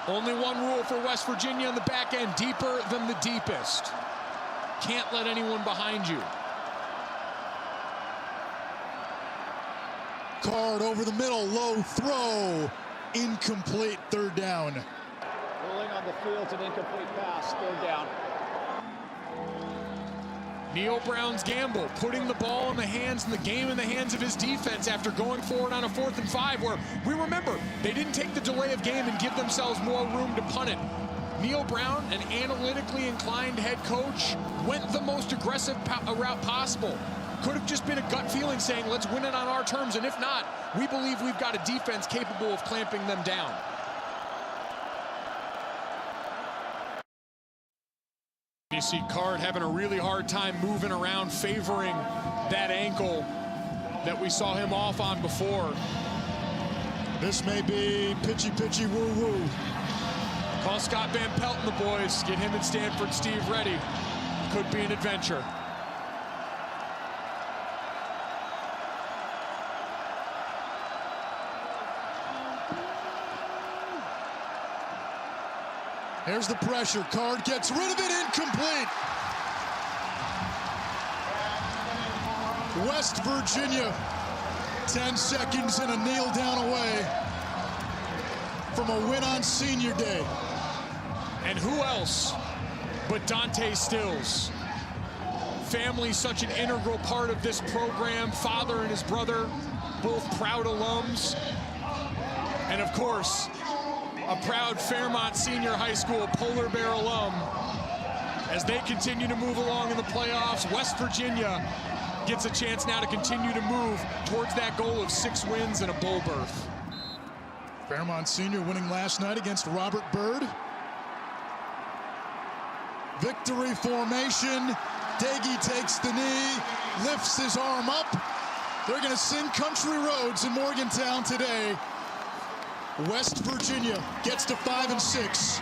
Only one rule for West Virginia on the back end: deeper than the deepest. Can't let anyone behind you. Card over the middle, low throw, incomplete, third down. Rolling on the field, an incomplete pass, third down. Neil Brown's gamble, putting the ball in the hands and the game in the hands of his defense after going forward on a 4th and 5, where we remember they didn't take the delay of game and give themselves more room to punt it. Neil Brown, an analytically inclined head coach, went the most aggressive route possible. Could have just been a gut feeling saying, let's win it on our terms, and if not, we believe we've got a defense capable of clamping them down. You see Card having a really hard time moving around, favoring that ankle that we saw him off on before. This may be pitchy woo-woo. Call Scott Van Pelt and the boys. Get him and Stanford Steve ready. Could be an adventure. Here's the pressure. Card gets rid of it. Incomplete. West Virginia, 10 seconds and a kneel down away from a win on senior day. And who else but Dante Stills? Family, such an integral part of this program. Father and his brother, both proud alums. And of course, a proud Fairmont Senior High School Polar Bear alum. As they continue to move along in the playoffs, West Virginia gets a chance now to continue to move towards that goal of 6 wins and a bowl berth. Fairmont Senior winning last night against Robert Byrd. Victory formation. Daggy takes the knee, lifts his arm up. They're going to sing Country Roads in Morgantown today. West Virginia gets to 5-6.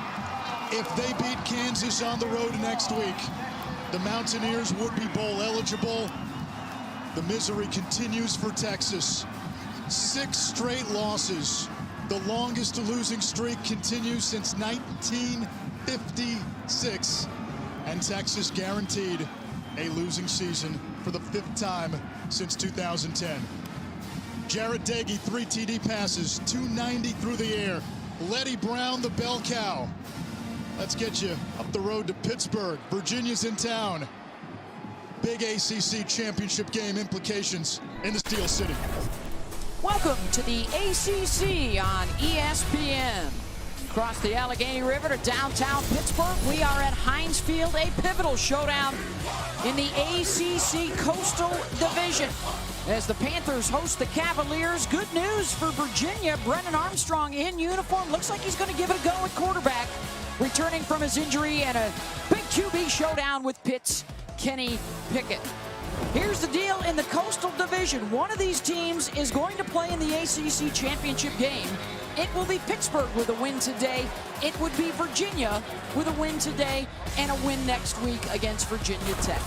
If they beat Kansas on the road next week, the Mountaineers would be bowl eligible. The misery continues for Texas. 6 straight losses. The longest losing streak continues since 1956. And Texas guaranteed a losing season for the 5th time since 2010. Jarrett Daggy, 3 TD passes, 290 through the air. Letty Brown, the bell cow. Let's get you up the road to Pittsburgh. Virginia's in town. Big ACC championship game implications in the Steel City. Welcome to the ACC on ESPN. Across the Allegheny River to downtown Pittsburgh, we are at Heinz Field, a pivotal showdown in the ACC Coastal Division. As the Panthers host the Cavaliers, good news for Virginia. Brennan Armstrong in uniform. Looks like he's going to give it a go at quarterback, returning from his injury, and a big QB showdown with Pitt's Kenny Pickett. Here's the deal in the Coastal Division. One of these teams is going to play in the ACC championship game. It will be Pittsburgh with a win today. It would be Virginia with a win today and a win next week against Virginia Tech.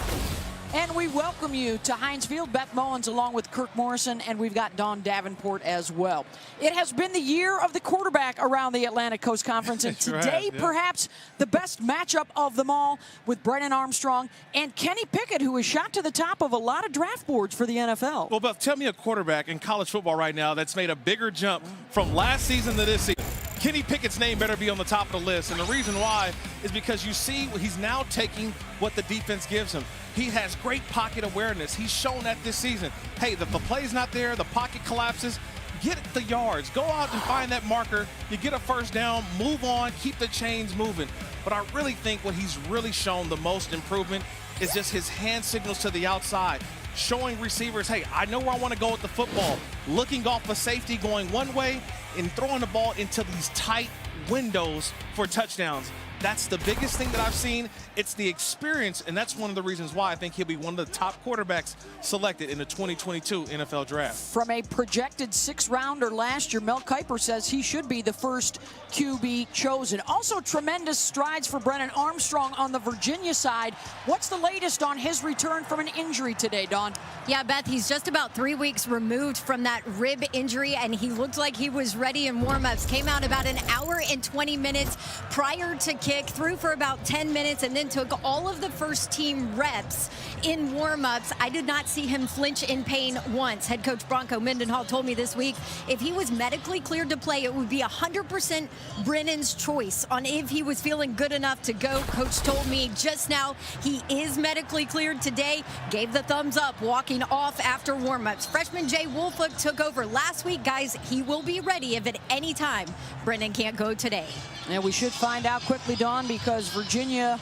And we welcome you to Heinz Field. Beth Mullins along with Kirk Morrison, and we've got Don Davenport as well. It has been the year of the quarterback around the Atlantic Coast Conference, and today perhaps the best matchup of them all with Brennan Armstrong and Kenny Pickett, who is shot to the top of a lot of draft boards for the NFL. Well, Beth, tell me a quarterback in college football right now that's made a bigger jump from last season to this season. Kenny Pickett's name better be on the top of the list, and the reason why is because you see he's now taking what the defense gives him. He has great pocket awareness. He's shown that this season. Hey, the play's not there, the pocket collapses, get the yards. Go out and find that marker. You get a first down, move on, keep the chains moving. But I really think what he's really shown the most improvement is just his hand signals to the outside, showing receivers, hey, I know where I want to go with the football, looking off a safety, going one way, and throwing the ball into these tight windows for touchdowns. That's the biggest thing that I've seen. It's the experience, and that's one of the reasons why I think he'll be one of the top quarterbacks selected in the 2022 NFL Draft. From a projected 6th-rounder last year, Mel Kiper says he should be the first QB chosen. Also, tremendous strides for Brennan Armstrong on the Virginia side. What's the latest on his return from an injury today, Dawn? Yeah, Beth, he's just about 3 weeks removed from that rib injury, and he looked like he was ready in warm-ups. Came out about an hour and 20 minutes prior to kick, threw for about 10 minutes, and then took all of the first-team reps in warm-ups. I did not see him flinch in pain once. Head coach Bronco Mendenhall told me this week if he was medically cleared to play, it would be 100% Brennan's choice on if he was feeling good enough to go. Coach told me just now he is medically cleared today, gave the thumbs up, walking off after warm-ups. Freshman Jay Woolfolk took over last week. Guys, he will be ready if at any time Brennan can't go today. And we should find out quickly, Dawn, because Virginia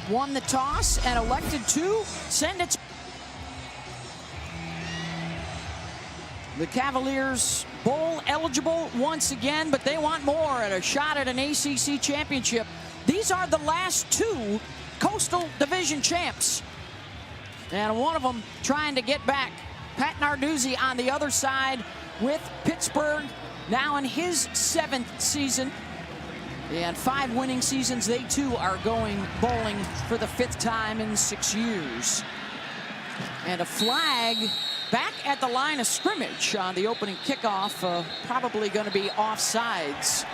won the toss and elected to send its... The Cavaliers bowl eligible once again, but they want more and a shot at an ACC championship. These are the last 2 Coastal Division champs. And one of them trying to get back. Pat Narduzzi on the other side with Pittsburgh, now in his 7th season. And 5 winning seasons. They too are going bowling for the 5th time in 6 years. And a flag back at the line of scrimmage on the opening kickoff, probably going to be offsides.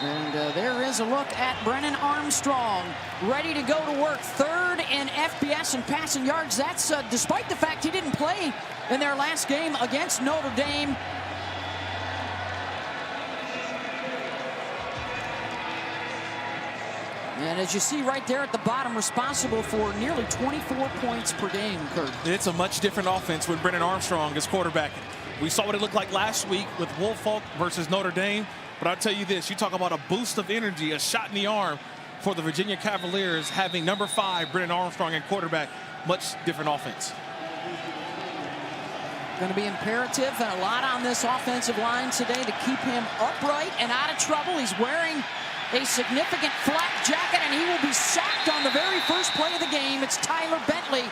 And there is a look at Brennan Armstrong, ready to go to work. 3rd in FBS and passing yards. That's despite the fact he didn't play in their last game against Notre Dame. And as you see right there at the bottom, responsible for nearly 24 points per game, Kurt. It's a much different offense when Brennan Armstrong is quarterback. We saw what it looked like last week with Woolfolk versus Notre Dame. But I'll tell you this, you talk about a boost of energy, a shot in the arm for the Virginia Cavaliers, having number 5, Brennan Armstrong, and quarterback. Much different offense. Going to be imperative and a lot on this offensive line today to keep him upright and out of trouble. He's wearing a significant flak jacket, and he will be sacked on the very first play of the game. It's Tyler Bentley,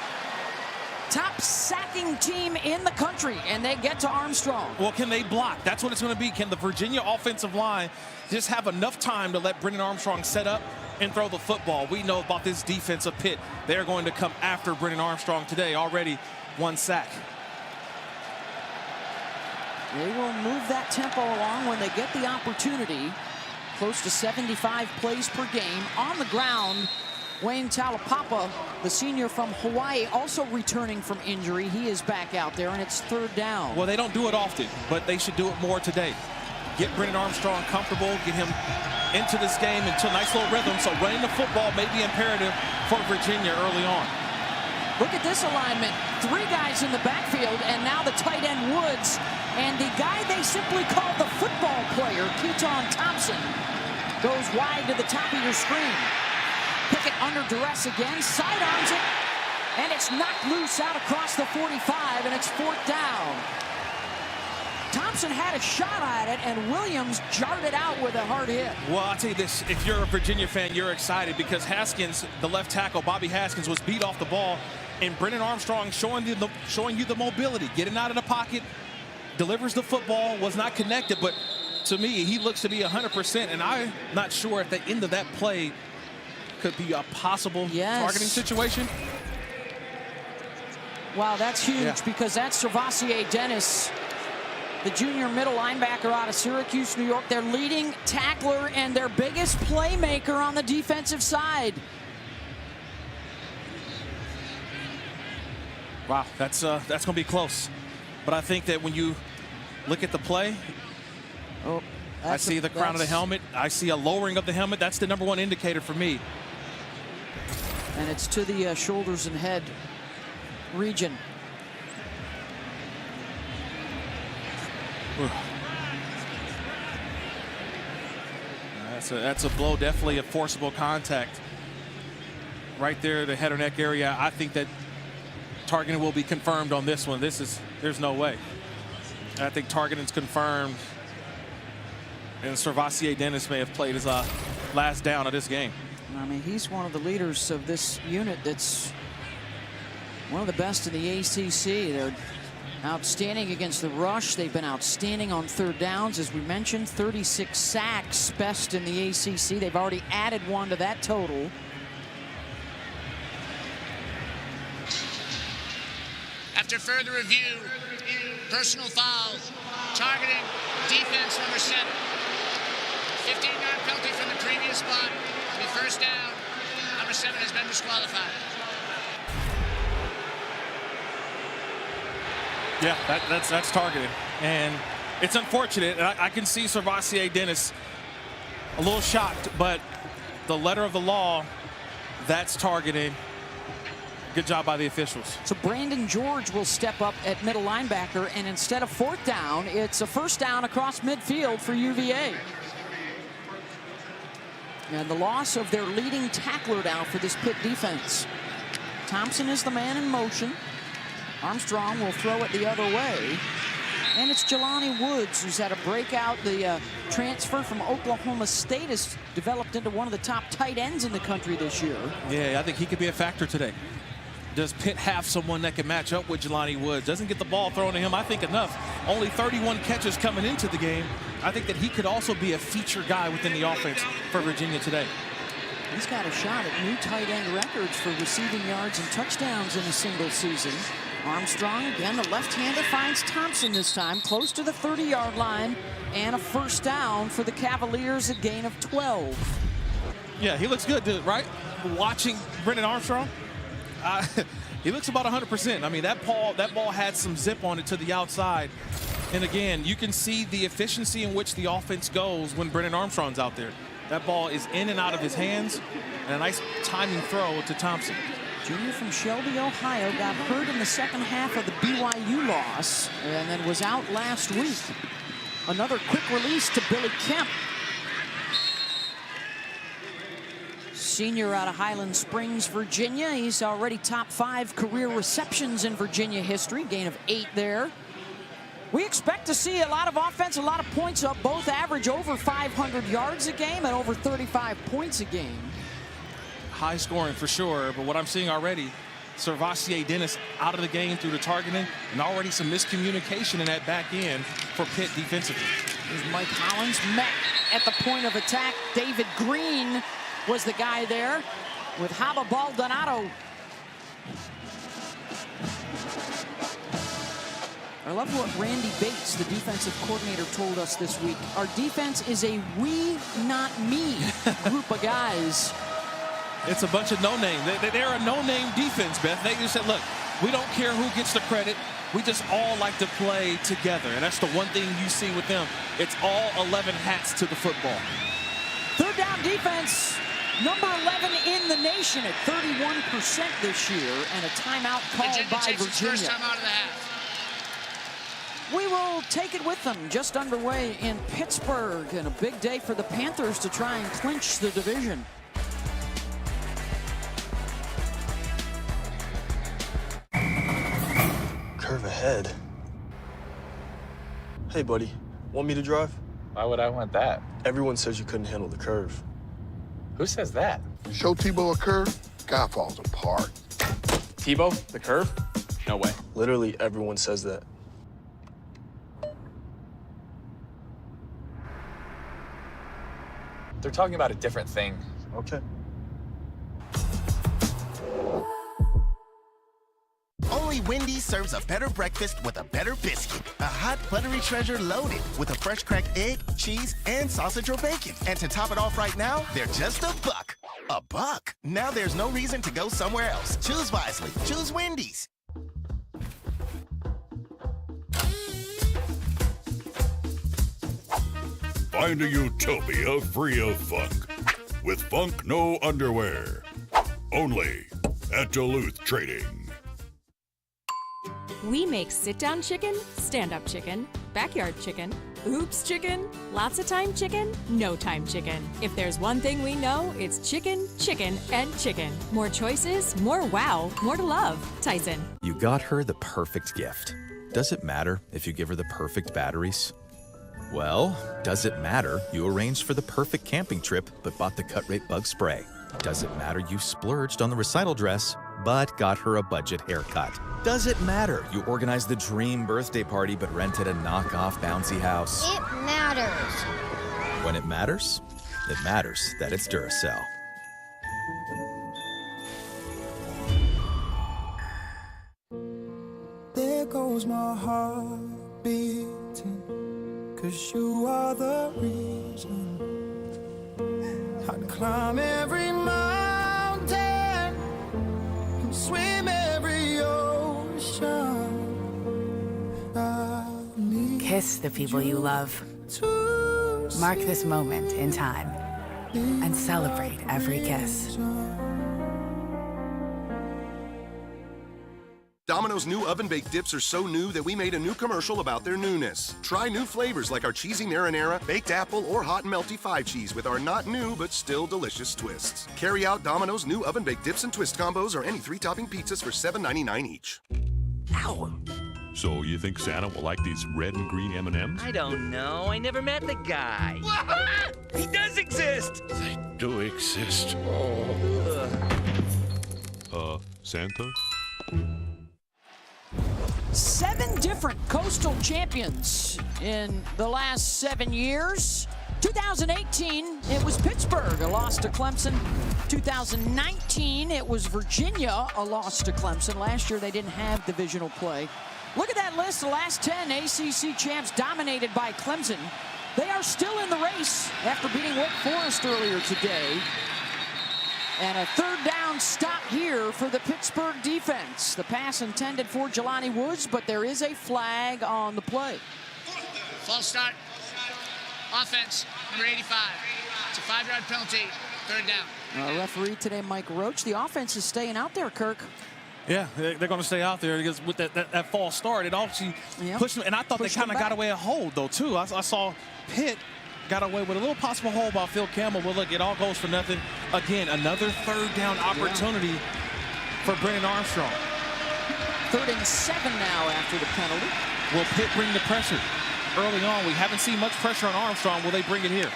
top sacking team in the country, and they get to Armstrong. Well, can they block? That's what it's going to be. Can the Virginia offensive line just have enough time to let Brennan Armstrong set up and throw the football? We know about this defense of Pitt. They're going to come after Brennan Armstrong today. Already 1 sack. They will move that tempo along when they get the opportunity. Close to 75 plays per game. On the ground, Wayne Talapapa, the senior from Hawaii, also returning from injury. He is back out there, and it's 3rd down. Well, they don't do it often, but they should do it more today. Get Brennan Armstrong comfortable, get him into this game into a nice little rhythm. So running the football may be imperative for Virginia early on. Look at this alignment. 3 guys in the backfield, and now the tight end Woods. And the guy they simply call the football player, Keaton Thompson, goes wide to the top of your screen. Pickett under duress again, sidearms it, and it's knocked loose out across the 45, and it's 4th down. Thompson had a shot at it, and Williams jarred it out with a hard hit. Well, I'll tell you this, if you're a Virginia fan, you're excited because Haskins, the left tackle, Bobby Haskins, was beat off the ball, and Brennan Armstrong showing you the mobility, getting out of the pocket, delivers the football, was not connected, but to me, he looks to be 100%, and I'm not sure if the end of that play could be a possible targeting situation. Wow, that's huge because that's Servassier Dennis, the junior middle linebacker out of Syracuse, New York, their leading tackler and their biggest playmaker on the defensive side. Wow, that's going to be close. But I think that when you look at the play, I see the crown of the helmet. I see a lowering of the helmet. That's the #1 indicator for me. And it's to the shoulders and head region. That's a blow, definitely a forcible contact. Right there, the head or neck area. I think that targeting will be confirmed on this one. There's no way. I think targeting's confirmed. And Servassier Dennis may have played his last down of this game. I mean, he's one of the leaders of this unit that's one of the best in the ACC. They're outstanding against the rush. They've been outstanding on third downs. As we mentioned, 36 sacks, best in the ACC. They've already added one to that total. After further review, personal foul, targeting defense number 7. 15-yard penalty from the previous spot. It'll be first down. Number 7 has been disqualified. Yeah, that's targeted. And it's unfortunate. And I can see Servassier Dennis a little shocked, but the letter of the law, that's targeted. Good job by the officials. So Brandon George will step up at middle linebacker, and instead of fourth down, it's a first down across midfield for UVA. And the loss of their leading tackler now for this Pitt defense. Thompson is the man in motion. Armstrong will throw it the other way. And it's Jelani Woods who's had a breakout. The transfer from Oklahoma State has developed into one of the top tight ends in the country this year. Yeah, I think he could be a factor today. Does Pitt have someone that can match up with Jelani Woods? Doesn't get the ball thrown to him, I think, enough. Only 31 catches coming into the game. I think that he could also be a feature guy within the offense for Virginia today. He's got a shot at new tight end records for receiving yards and touchdowns in a single season. Armstrong, again, the left-hander finds Thompson this time, close to the 30-yard line, and a first down for the Cavaliers, a gain of 12. Yeah, he looks good, right? Watching Brennan Armstrong, he looks about 100%. I mean, that ball had some zip on it to the outside. And again, you can see the efficiency in which the offense goes when Brennan Armstrong's out there. That ball is in and out of his hands, and a nice timing throw to Thompson. Junior from Shelby, Ohio, got hurt in the second half of the BYU loss and then was out last week. Another quick release to Billy Kemp. Senior out of Highland Springs, Virginia. He's already top 5 career receptions in Virginia history, gain of 8 there. We expect to see a lot of offense, a lot of points up. Both average over 500 yards a game and over 35 points a game. High scoring for sure, but what I'm seeing already, Servassier Dennis out of the game through the targeting, and already some miscommunication in that back end for Pitt defensively. Here's Mike Hollins met at the point of attack. David Green was the guy there with Haba Baldonado. I love what Randy Bates, the defensive coordinator, told us this week. Our defense is a we, not me group of guys. It's a bunch of no-name. They're a no-name defense, Beth. They just said, look, we don't care who gets the credit. We just all like to play together. And that's the one thing you see with them. It's all 11 hats to the football. Third down defense, number 11 in the nation at 31% this year, and a timeout called by Virginia. First time out of the half. We will take it with them, just underway in Pittsburgh, and a big day for the Panthers to try and clinch the division. Curve ahead. Hey, buddy, want me to drive? Why would I want that? Everyone says you couldn't handle the curve. Who says that? Show Tebow a curve, guy falls apart. Tebow? The curve? No way. Literally everyone says that. They're talking about a different thing. Okay. Only Wendy's serves a better breakfast with a better biscuit. A hot, buttery treasure loaded with a fresh cracked egg, cheese, and sausage or bacon. And to top it off right now, they're just $1. $1? Now there's no reason to go somewhere else. Choose wisely. Choose Wendy's. Find a utopia free of funk with Funk No Underwear. Only at Duluth Trading. We make sit-down chicken, stand-up chicken, backyard chicken, oops chicken, lots of time chicken, no time chicken. If there's one thing we know, it's chicken, chicken, and chicken. More choices, more wow, more to love. Tyson. You got her the perfect gift. Does it matter if you give her the perfect batteries? Well, does it matter you arranged for the perfect camping trip but bought the cut rate bug spray? Does it matter you splurged on the recital dress but got her a budget haircut? Does it matter you organized the dream birthday party but rented a knockoff bouncy house? It matters. When it matters that it's Duracell. There goes my heart beating, 'cause you are the reason. I'd climb every mountain and swim every ocean. Kiss the people you love. Mark this moment in time and celebrate every kiss. Domino's new oven-baked dips are so new that we made a new commercial about their newness. Try new flavors like our cheesy marinara, baked apple, or hot and melty 5-cheese with our not new but still delicious twists. Carry out Domino's new oven-baked dips and twist combos or any 3-topping pizzas for $7.99 each. Ow! So you think Santa will like these red and green M&Ms? I don't know. I never met the guy. He does exist! They do exist. Santa? 7 different Coastal champions in the last 7 years. 2018, it was Pittsburgh, a loss to Clemson. 2019, it was Virginia, a loss to Clemson. Last year, they didn't have divisional play. Look at that list. The last 10 ACC champs dominated by Clemson. They are still in the race after beating Wake Forest earlier today. And a third down stop here for the Pittsburgh defense. The pass intended for Jelani Woods, but there is a flag on the play. False start. Offense, number 85. It's a 5-yard penalty, third down. Referee today, Mike Roach. The offense is staying out there, Kirk. Yeah, they're going to stay out there because with that false start, it actually pushed them. And I thought they kind of got away a hold, though, too. I saw Pitt got away with a little possible hold by Phil Campbell. Well, look, it all goes for nothing. Again, another third down opportunity for Brennan Armstrong. 3rd and 7 now after the penalty. Will Pitt bring the pressure early on? We haven't seen much pressure on Armstrong. Will they bring it here?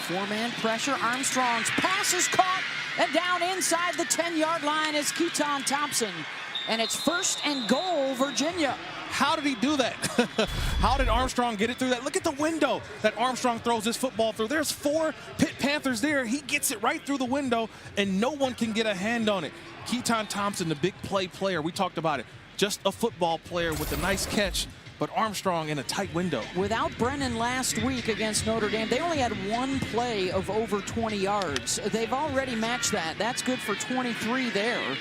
4-man pressure. Armstrong's pass is caught, and down inside the 10-yard line is Keaton Thompson. And it's 1st and goal, Virginia. How did he do that? How did Armstrong get it through that? Look at the window that Armstrong throws this football through. There's 4 Pitt Panthers there. He gets it right through the window, and no one can get a hand on it. Keaton Thompson, the big play player. We talked about it. Just a football player with a nice catch, but Armstrong in a tight window. Without Brennan last week against Notre Dame, they only had 1 play of over 20 yards. They've already matched that. That's good for 23 there.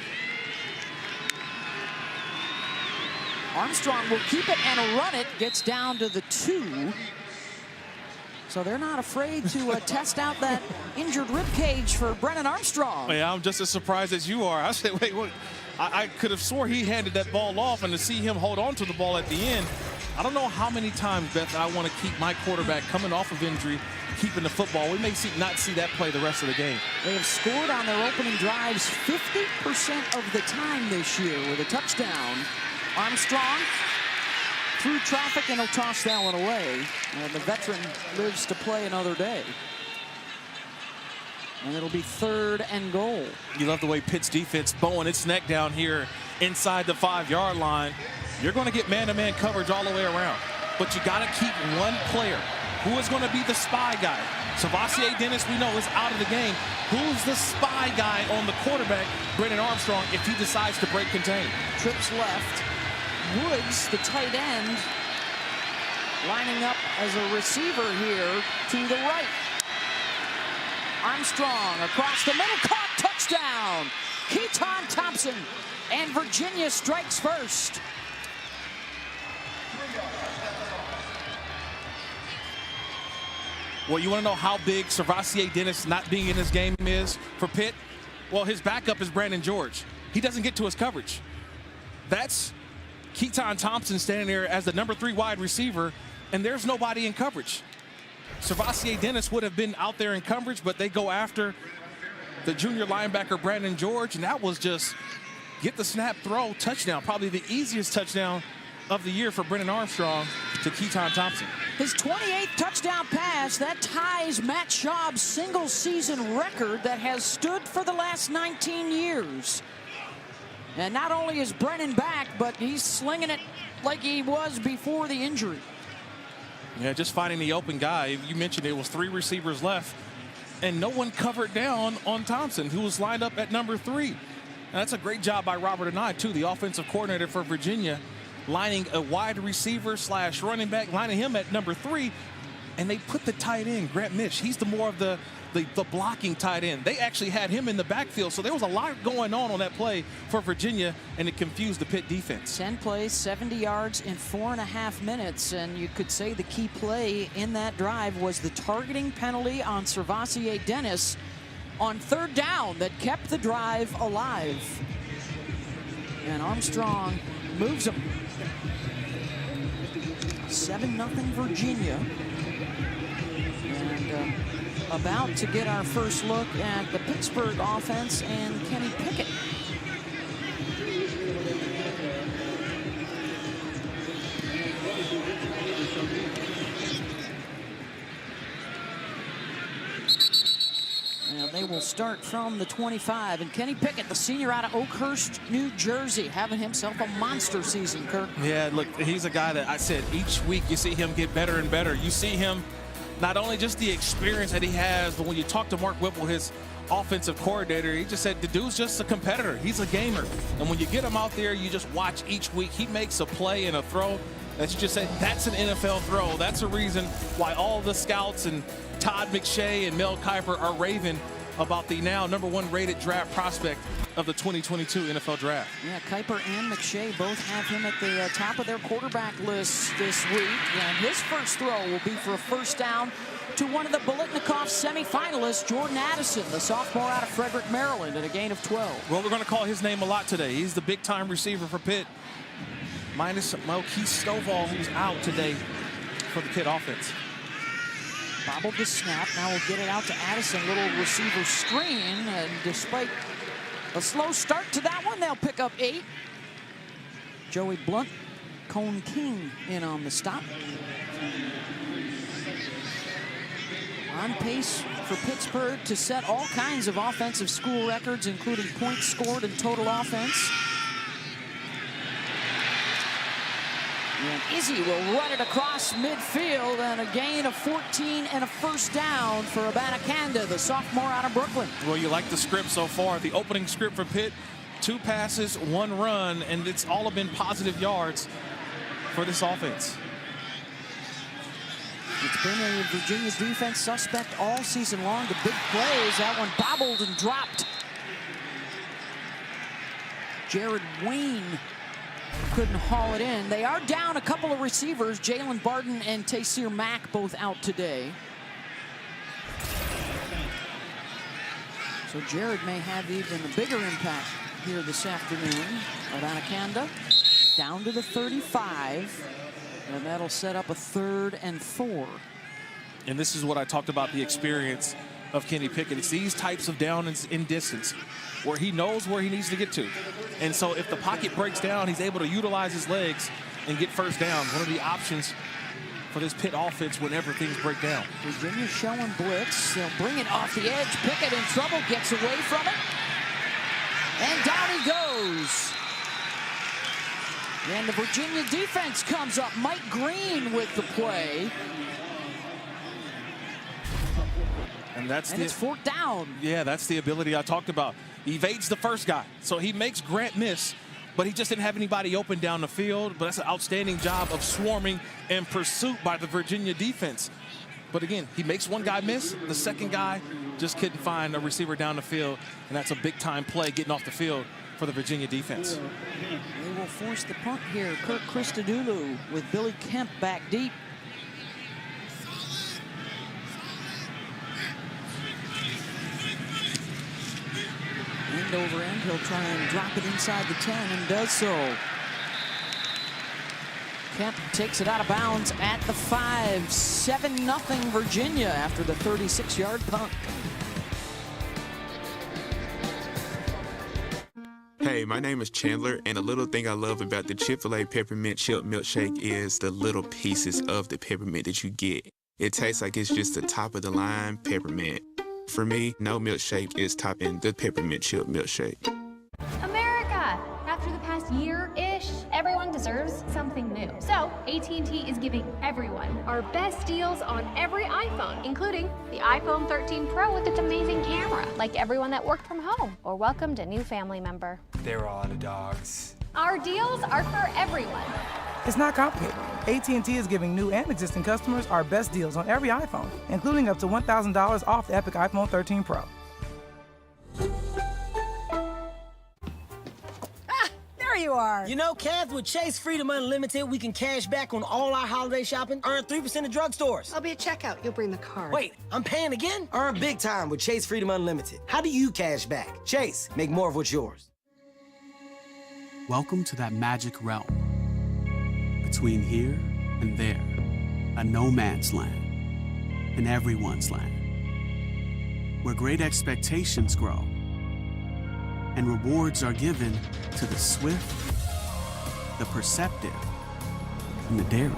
Armstrong will keep it and run it. Gets down to the 2. So they're not afraid to test out that injured rib cage for Brennan Armstrong. Yeah, I'm just as surprised as you are. I said, wait, what? I could have swore he handed that ball off, and to see him hold on to the ball at the end, I don't know how many times, Beth, I want to keep my quarterback coming off of injury, keeping the football. We may not see that play the rest of the game. They have scored on their opening drives 50% of the time this year with a touchdown. Armstrong through traffic, and he'll toss that one away. And the veteran lives to play another day. And it'll be 3rd and goal. You love the way Pitt's defense bowing its neck down here inside the 5-yard line. You're going to get man-to-man coverage all the way around. But you got to keep one player. Who is going to be the spy guy? Savassier Dennis, we know, is out of the game. Who's the spy guy on the quarterback, Brennan Armstrong, if he decides to break contain? Trips left. Woods, the tight end, lining up as a receiver here to the right. Armstrong across the middle, caught, touchdown. Keaton Thompson, and Virginia strikes first. Well, you want to know how big Savassier Dennis not being in this game is for Pitt? Well, his backup is Brandon George. He doesn't get to his coverage. That's Keaton Thompson standing there as the number 3 wide receiver, and there's nobody in coverage. Savassier Dennis would have been out there in coverage, but they go after the junior linebacker, Brandon George, and that was just get the snap, throw, touchdown. Probably the easiest touchdown of the year for Brennan Armstrong to Keaton Thompson. His 28th touchdown pass, that ties Matt Schaub's single-season record that has stood for the last 19 years. And not only is Brennan back, but he's slinging it like he was before the injury. Yeah, just finding the open guy. You mentioned it was 3 receivers left, and no one covered down on Thompson, who was lined up at number 3. And that's a great job by Robert Anae, too, the offensive coordinator for Virginia, lining a wide receiver / running back, lining him at number 3. And they put the tight end, Grant Mish. He's the more of the blocking tight end. They actually had him in the backfield, so there was a lot going on that play for Virginia, and it confused the Pitt defense. 10 plays, 70 yards in 4.5 minutes, and you could say the key play in that drive was the targeting penalty on Servassier Dennis on 3rd down that kept the drive alive. And Armstrong moves them. 7-0 Virginia. And about to get our first look at the Pittsburgh offense and Kenny Pickett. And they will start from the 25. And Kenny Pickett, the senior out of Oakhurst, New Jersey, having himself a monster season, Kirk. Yeah, look, he's a guy that I said each week you see him get better and better. You see him not only just the experience that he has, but when you talk to Mark Whipple, his offensive coordinator, he just said the dude's just a competitor. He's a gamer. And when you get him out there, you just watch each week. He makes a play and a throw that you just said, that's an NFL throw. That's a reason why all the scouts and Todd McShay and Mel Kiper are raving about the now #1 rated draft prospect of the 2022 NFL Draft. Yeah, Kiper and McShay both have him at the top of their quarterback list this week. And his first throw will be for a first down to one of the Biletnikoff semifinalists, Jordan Addison, the sophomore out of Frederick, Maryland, at a gain of 12. Well, we're going to call his name a lot today. He's the big-time receiver for Pitt, minus Keith Stovall, who's out today for the Pitt offense. Bobbled the snap. Now we'll get it out to Addison. Little receiver screen. And despite a slow start to that one, they'll pick up 8. Joey Blunt, Cone King in on the stop. On pace for Pittsburgh to set all kinds of offensive school records, including points scored and total offense. And Izzy will run it across midfield, and a gain of 14 and a first down for Abanikanda, the sophomore out of Brooklyn. Well, you like the script so far. The opening script for Pitt, 2 passes, 1 run, and it's all been positive yards for this offense. It's been a Virginia defense suspect all season long. The big plays, that one bobbled and dropped. Jared Wayne couldn't haul it in. They are down a couple of receivers. Jalen Barton and Taysir Mack both out today. So Jared may have even a bigger impact here this afternoon. Abanikanda down to the 35. And that'll set up a 3rd and 4. And this is what I talked about, the experience of Kenny Pickett. It's these types of downs in distance where he knows where he needs to get to. And so if the pocket breaks down, he's able to utilize his legs and get first down. One of the options for this Pitt offense whenever things break down. Virginia showing blitz. They'll bring it off the edge. Pickett in trouble, gets away from it. And down he goes. And the Virginia defense comes up. Mike Green with the play. And it's 4th down. Yeah, that's the ability I talked about. He evades the first guy. So he makes Grant miss, but he just didn't have anybody open down the field. But that's an outstanding job of swarming and pursuit by the Virginia defense. But again, he makes one guy miss. The second guy just couldn't find a receiver down the field. And that's a big-time play getting off the field for the Virginia defense. They will force the punt here. Kirk Christodoulou with Billy Kemp back deep. End over end. He'll try and drop it inside the 10 and does so. Kemp takes it out of bounds at the 5. 7-0 Virginia after the 36-yard punt. Hey, my name is Chandler, and a little thing I love about the Chick-fil-A Peppermint Chip Milkshake is the little pieces of the peppermint that you get. It tastes like it's just the top of the line peppermint. For me, no milkshake is topping the Peppermint Chip Milkshake. America! After the past year-ish, everyone deserves something new. So, AT&T is giving everyone our best deals on every iPhone, including the iPhone 13 Pro with its amazing camera, like everyone that worked from home or welcomed a new family member. They're all the dogs. Our deals are for everyone. It's not complicated. AT&T is giving new and existing customers our best deals on every iPhone, including up to $1,000 off the epic iPhone 13 Pro. There you are. You know, Kath, with Chase Freedom Unlimited, we can cash back on all our holiday shopping, earn 3% at drugstores. I'll be at checkout. You'll bring the card. Wait, I'm paying again? Earn big time with Chase Freedom Unlimited. How do you cash back? Chase, make more of what's yours. Welcome to that magic realm. Between here and there, a no man's land, and everyone's land, where great expectations grow and rewards are given to the swift, the perceptive, and the daring.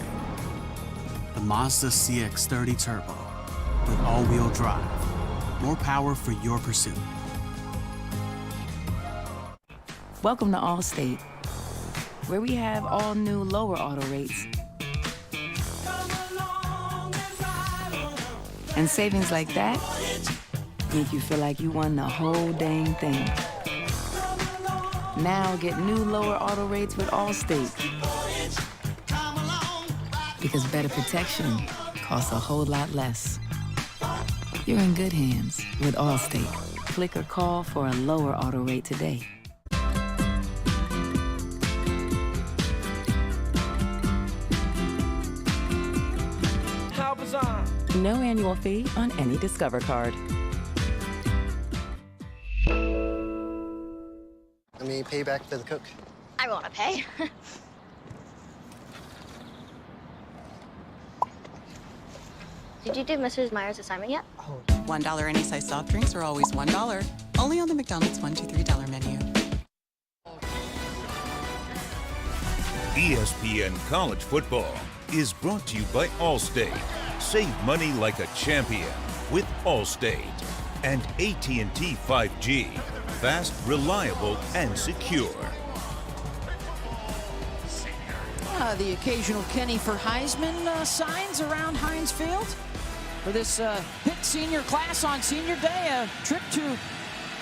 The Mazda CX-30 Turbo with all-wheel drive, more power for your pursuit. Welcome to Allstate, where we have all new lower auto rates. And savings like that make you feel like you won the whole dang thing. Now get new lower auto rates with Allstate. Because better protection costs a whole lot less. You're in good hands with Allstate. Click or call for a lower auto rate today. No annual fee on any Discover card. Let me pay back for the Coke. I want to pay. Did you do Mrs. Meyer's assignment yet? $1 any size soft drinks are always $1. Only on the McDonald's $1, $2, $3 menu. ESPN College Football is brought to you by Allstate. Save money like a champion with Allstate. And AT&T 5G. Fast, reliable, and secure. The occasional Kenny for Heisman signs around Heinz Field. For this Pitt senior class on senior day, a trip to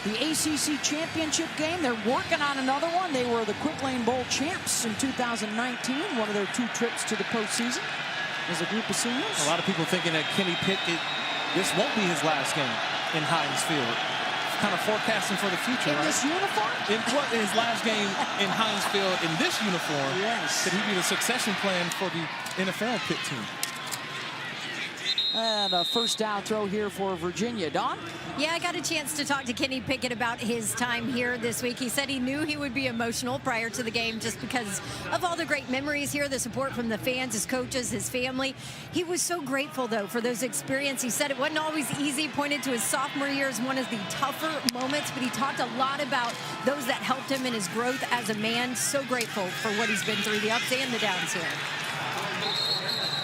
the ACC championship game. They're working on another one. They were the Quick Lane Bowl champs in 2019, one of their 2 trips to the postseason as a group of seniors. A lot of people thinking that Kenny Pitt, this won't be his last game in Heinz Field. Kind of forecasting for the future, in right? This uniform? In his last game in Heinz Field in this uniform, yes. Could he be the succession plan for the NFL Pitt team? And a first down throw here for Virginia. Dawn? Yeah, I got a chance to talk to Kenny Pickett about his time here this week. He said he knew he would be emotional prior to the game just because of all the great memories here, the support from the fans, his coaches, his family. He was so grateful, though, for those experiences. He said it wasn't always easy, pointed to his sophomore year as one of the tougher moments, but he talked a lot about those that helped him in his growth as a man. So grateful for what he's been through, the ups and the downs here.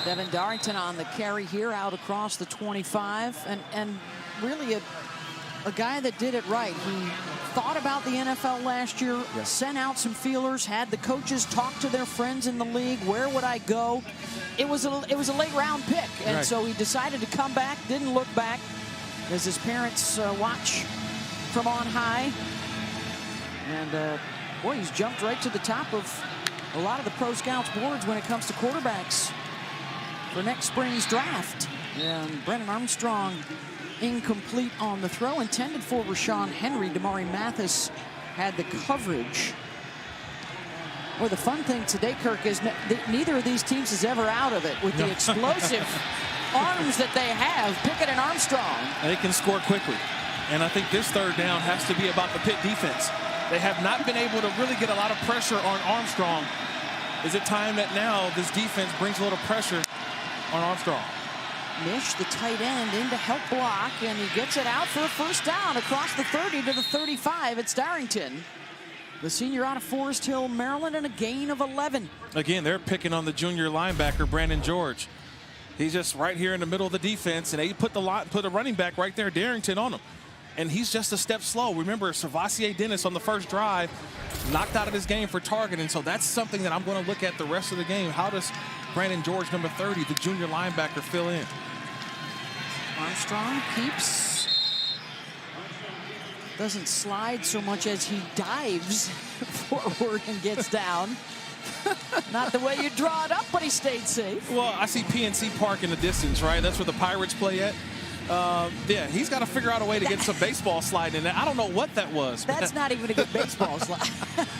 Devin Darrington on the carry here out across the 25, and really a guy that did it right. He thought about the NFL last year, sent out some feelers, had the coaches talk to their friends in the league. Where would I go? It was a late round pick, and so he decided to come back, didn't look back as his parents watch from on high. And boy, he's jumped right to the top of a lot of the pro scouts boards when it comes to quarterbacks for next spring's draft. And Brennan Armstrong incomplete on the throw, intended for Rashawn Henry. Damari Mathis had the coverage. Well, the fun thing today, Kirk, is neither of these teams is ever out of it with the explosive arms that they have, Pickett and Armstrong. They can score quickly. And I think this third down has to be about the Pitt defense. They have not been able to really get a lot of pressure on Armstrong. Is it time that now this defense brings a little pressure on Armstrong? Mish, the tight end, in to help block, and he gets it out for a first down across the 30 to the 35. It's Darrington. The senior out of Forest Hill, Maryland, and a gain of 11. Again, they're picking on the junior linebacker, Brandon George. He's just right here in the middle of the defense, and they put a running back right there, Darrington, on him. And he's just a step slow. Remember, Servassier Dennis on the first drive knocked out of this game for targeting. So that's something that I'm going to look at the rest of the game. How does Brandon George, number 30, the junior linebacker, fill in? Armstrong keeps, doesn't slide so much as he dives forward and gets down. Not the way you draw it up, but he stayed safe. Well, I see PNC Park in the distance, right? That's where the Pirates play at. Yeah, he's got to figure out a way to get some baseball sliding in there. I don't know what that was. That's not even a good baseball slide.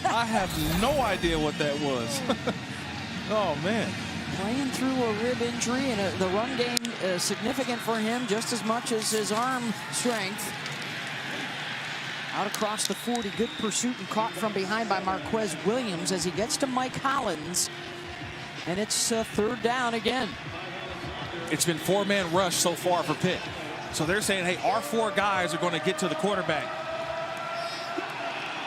I have no idea what that was. Oh, man. Playing through a rib injury, and the run game is significant for him just as much as his arm strength. Out across the 40, good pursuit and caught from behind by Marquez Williams as he gets to Mike Hollins. And it's third down again. It's been four-man rush so far for Pitt. So they're saying, hey, our four guys are going to get to the quarterback.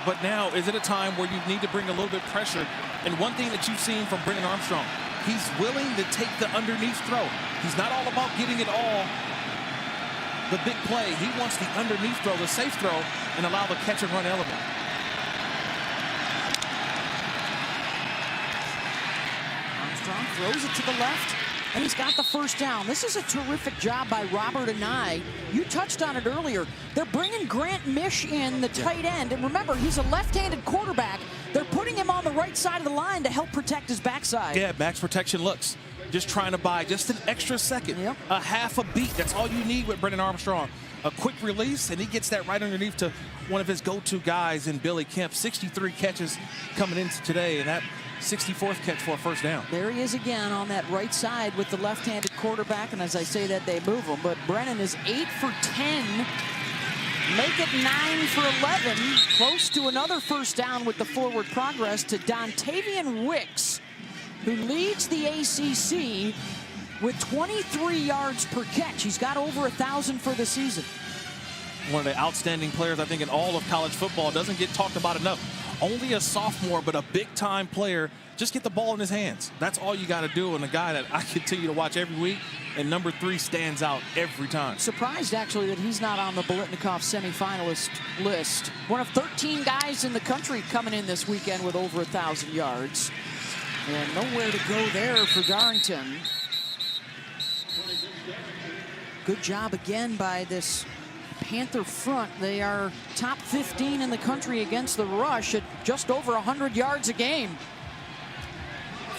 But now, is it a time where you need to bring a little bit of pressure? And one thing that you've seen from Brennan Armstrong, he's willing to take the underneath throw. He's not all about getting it all, the big play. He wants the underneath throw, the safe throw, and allow the catch and run element. Armstrong throws it to the left, and he's got the first down. This is a terrific job by Robert Anai. You touched on it earlier. They're bringing Grant Mish in, the tight end. And remember, he's a left-handed quarterback. They're putting him on the right side of the line to help protect his backside. Yeah, max protection looks. Just trying to buy just an extra second, a half a beat. That's all you need with Brennan Armstrong. A quick release, and he gets that right underneath to one of his go-to guys in Billy Kemp. 63 catches coming into today, and that 64th catch for a first down. There he is again on that right side with the left-handed quarterback, and as I say that, they move him. But Brennan is 8 for 10. Make it 9 for 11. Close to another first down with the forward progress to Dontavian Wicks, who leads the ACC with 23 yards per catch. He's got over 1,000 for the season. One of the outstanding players, I think, in all of college football. Doesn't get talked about enough. Only a sophomore, but a big-time player. Just get the ball in his hands. That's all you got to do, and a guy that I continue to watch every week, and number 3 stands out every time. Surprised, actually, that he's not on the Biletnikoff semifinalist list. One of 13 guys in the country coming in this weekend with over 1,000 yards. And nowhere to go there for Darrington. Good job again by this Panther front. They are top 15 in the country against the rush at just over 100 yards a game.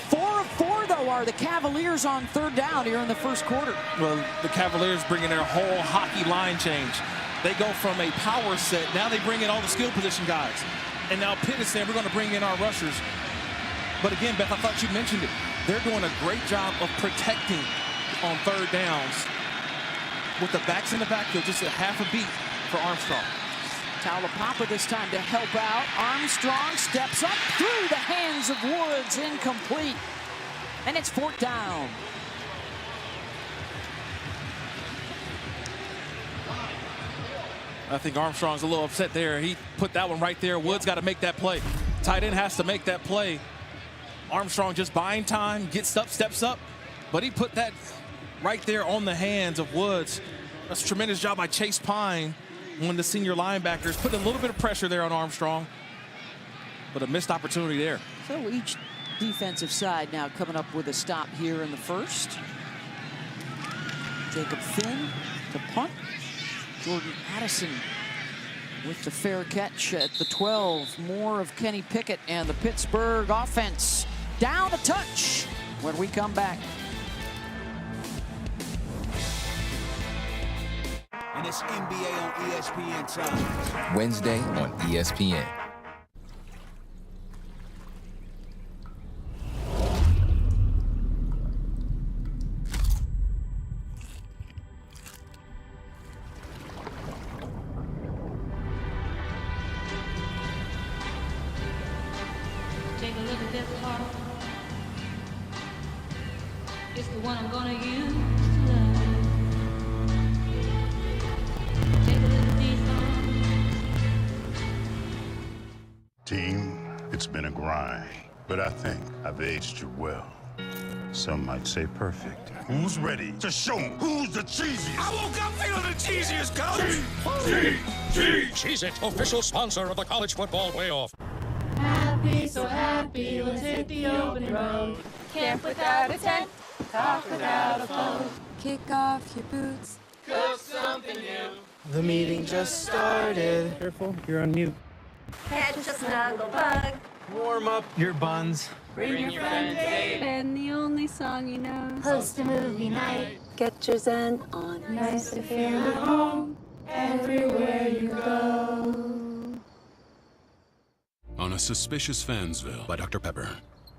4 of 4, though, are the Cavaliers on third down here in the first quarter. Well, the Cavaliers bring in their whole hockey line change. They go from a power set. Now they bring in all the skill position guys. And now Pitt is saying, we're going to bring in our rushers. But again, Beth, I thought you mentioned it. They're doing a great job of protecting on third downs with the backs in the backfield, just a half a beat for Armstrong. Taulapapa this time to help out. Armstrong steps up through the hands of Woods, incomplete. And it's fourth down. I think Armstrong's a little upset there. He put that one right there. Woods got to make that play. Tight end has to make that play. Armstrong just buying time, gets up, steps up, but he put that right there on the hands of Woods. That's a tremendous job by Chase Pine, one of the senior linebackers, putting a little bit of pressure there on Armstrong, but a missed opportunity there. So each defensive side now coming up with a stop here in the first. Jacob Finn to punt. Jordan Addison with the fair catch at the 12. More of Kenny Pickett and the Pittsburgh offense down a touch when we come back. And it's NBA on ESPN time. Wednesday on ESPN. Take a look at this heart. It's the one I'm gonna use to love. Take a look at these arms. grind. But I think I've aged you well. Some might say perfect. Who's ready to show 'em who's the cheesiest? I woke up feeling the cheesiest, coach! Cheez-It, official sponsor of the college football playoff. Happy, so happy, let's hit the open road. Camp without a tent, talk without a phone. Kick off your boots. Cook something new. The meeting just started. Careful, you're on mute. Catch a snuggle bug. Warm up your buns. Bring your friend Dave. And the only song you know. Host a movie night. Get your Zen on. Nice to feel at home everywhere you go. On a Suspicious Fansville by Dr. Pepper.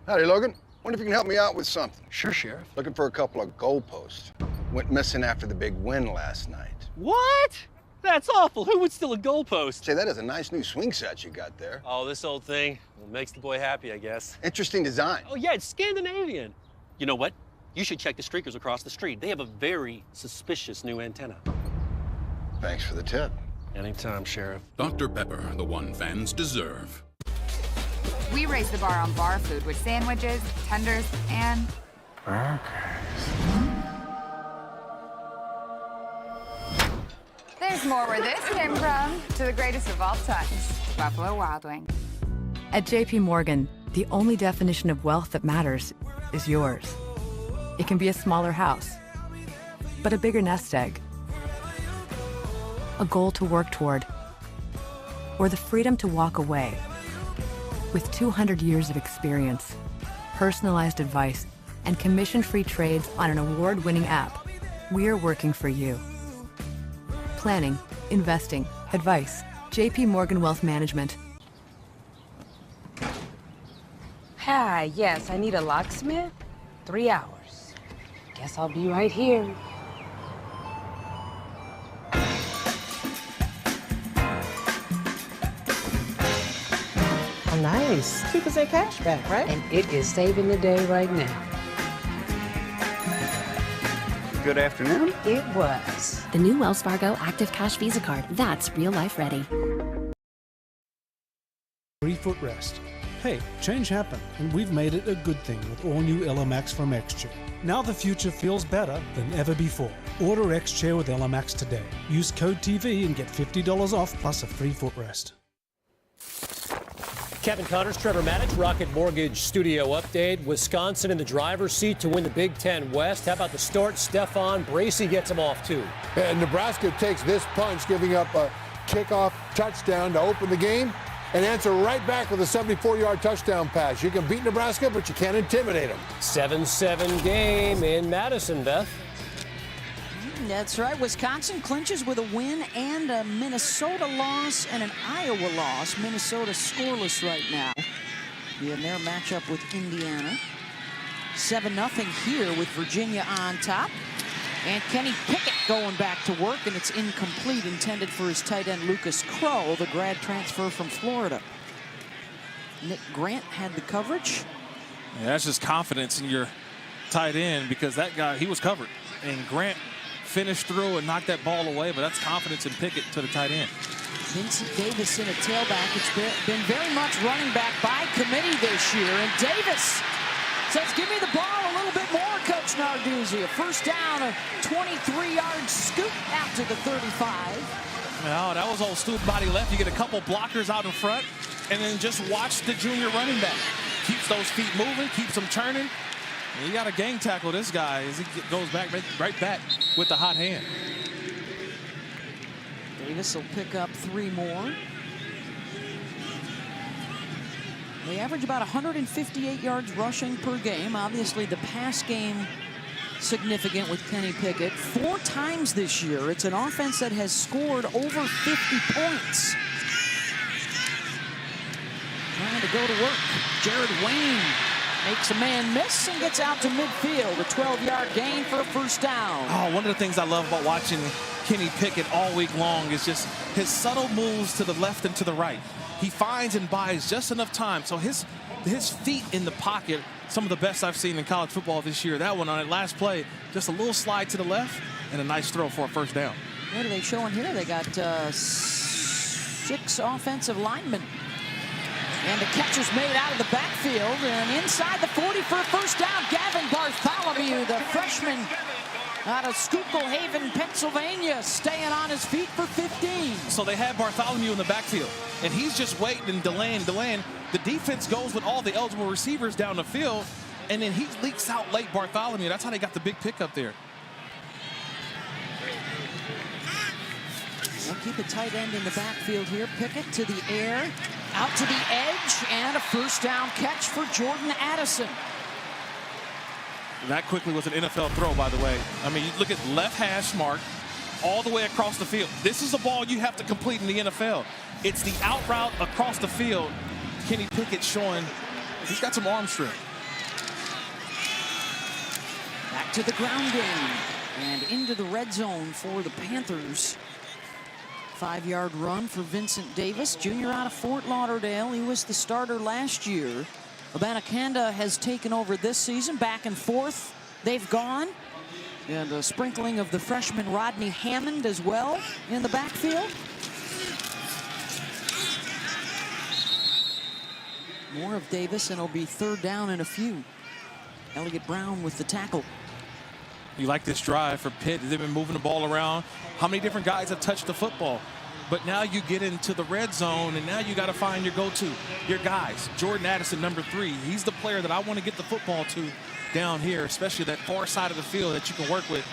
Howdy, Logan. Wonder if you can help me out with something. Sure, Sheriff. Looking for a couple of goalposts. Went missing after the big win last night. What? That's awful. Who would steal a goalpost? Say, that is a nice new swing set you got there. Oh, this old thing. Well, makes the boy happy, I guess. Interesting design. Oh, yeah, it's Scandinavian. You know what? You should check the streakers across the street. They have a very suspicious new antenna. Thanks for the tip. Anytime, Sheriff. Dr. Pepper, the one fans deserve. We raise the bar on bar food with sandwiches, tenders, and there's more where this came from. To the greatest of all times, Buffalo Wild Wings. At JP Morgan, the only definition of wealth that matters is yours. It can be a smaller house, but a bigger nest egg, a goal to work toward, or the freedom to walk away. With 200 years of experience, personalized advice, and commission-free trades on an award-winning app, we're working for you. Planning, investing, advice. JP Morgan Wealth Management. Hi, yes, I need a locksmith. 3 hours. Guess I'll be right here. Oh, nice. 2% cash back, right? And it is saving the day right now. Good afternoon. It was. The new Wells Fargo Active Cash Visa Card. That's real life ready. 3 footrest. Hey, change happened, and we've made it a good thing with all new Elomax from X-Chair. Now the future feels better than ever before. Order X-Chair with Elomax today. Use code TV and get $50 off plus a free footrest. Kevin Connors, Trevor Maddich, Rocket Mortgage Studio Update. Wisconsin in the driver's seat to win the Big Ten West. How about the start? Stephon Bracey gets him off, too. And Nebraska takes this punch, giving up a kickoff touchdown to open the game and answer right back with a 74-yard touchdown pass. You can beat Nebraska, but you can't intimidate them. 7-7 game in Madison, Beth. That's right. Wisconsin clinches with a win and a Minnesota loss and an Iowa loss. Minnesota scoreless right now in their matchup with Indiana. 7-0 here with Virginia on top. And Kenny Pickett going back to work, and it's incomplete, intended for his tight end Lucas Crow, the grad transfer from Florida. Nick Grant had the coverage. Yeah, that's just confidence in your tight end, because that guy, he was covered. And Grant finished through and knocked that ball away, but that's confidence in Pickett to the tight end. Vincent Davis in a tailback. It's been very much running back by committee this year. And Davis says, give me the ball a little bit more, Coach Narduzzi. A first down, a 23-yard scoop out to the 35. Now, that was old Stu body left. You get a couple blockers out in front, and then just watch the junior running back. Keeps those feet moving, keeps them turning. And you got to gang tackle this guy as he goes back right back with the hot hand. Davis will pick up 3 more. They average about 158 yards rushing per game. Obviously, the pass game significant with Kenny Pickett. 4 times this year. It's an offense that has scored over 50 points. Trying to go to work. Jared Wayne makes a man miss and gets out to midfield. A 12-yard gain for a first down. Oh, one of the things I love about watching Kenny Pickett all week long is just his subtle moves to the left and to the right. He finds and buys just enough time. So his feet in the pocket, some of the best I've seen in college football this year. That one on that last play, just a little slide to the left and a nice throw for a first down. What are they showing here? They got 6 offensive linemen. And the catch is made out of the backfield and inside the 40 for a first down. Gavin Bartholomew, the freshman out of Schuylkill Haven, Pennsylvania, staying on his feet for 15. So they had Bartholomew in the backfield, and he's just waiting and delaying. The defense goes with all the eligible receivers down the field, and then he leaks out late Bartholomew. That's how they got the big pickup there. We'll keep a tight end in the backfield here. Pickett to the air, out to the edge, and a first down catch for Jordan Addison. That quickly was an NFL throw, by the way. I mean, you look at left hash mark all the way across the field. This is a ball you have to complete in the NFL. It's the out route across the field. Kenny Pickett showing he's got some arm strength. Back to the ground game and into the red zone for the Panthers. 5-yard run for Vincent Davis, junior out of Fort Lauderdale. He was the starter last year. Abanikanda has taken over this season. Back and forth they've gone. And a sprinkling of the freshman Rodney Hammond as well in the backfield. More of Davis, and it'll be third down in a few. Elliott Brown with the tackle. You like this drive for Pitt. They've been moving the ball around. How many different guys have touched the football? But now you get into the red zone, and now you got to find your go-to, your guys. Jordan Addison, number 3. He's the player that I want to get the football to down here, especially that far side of the field that you can work with.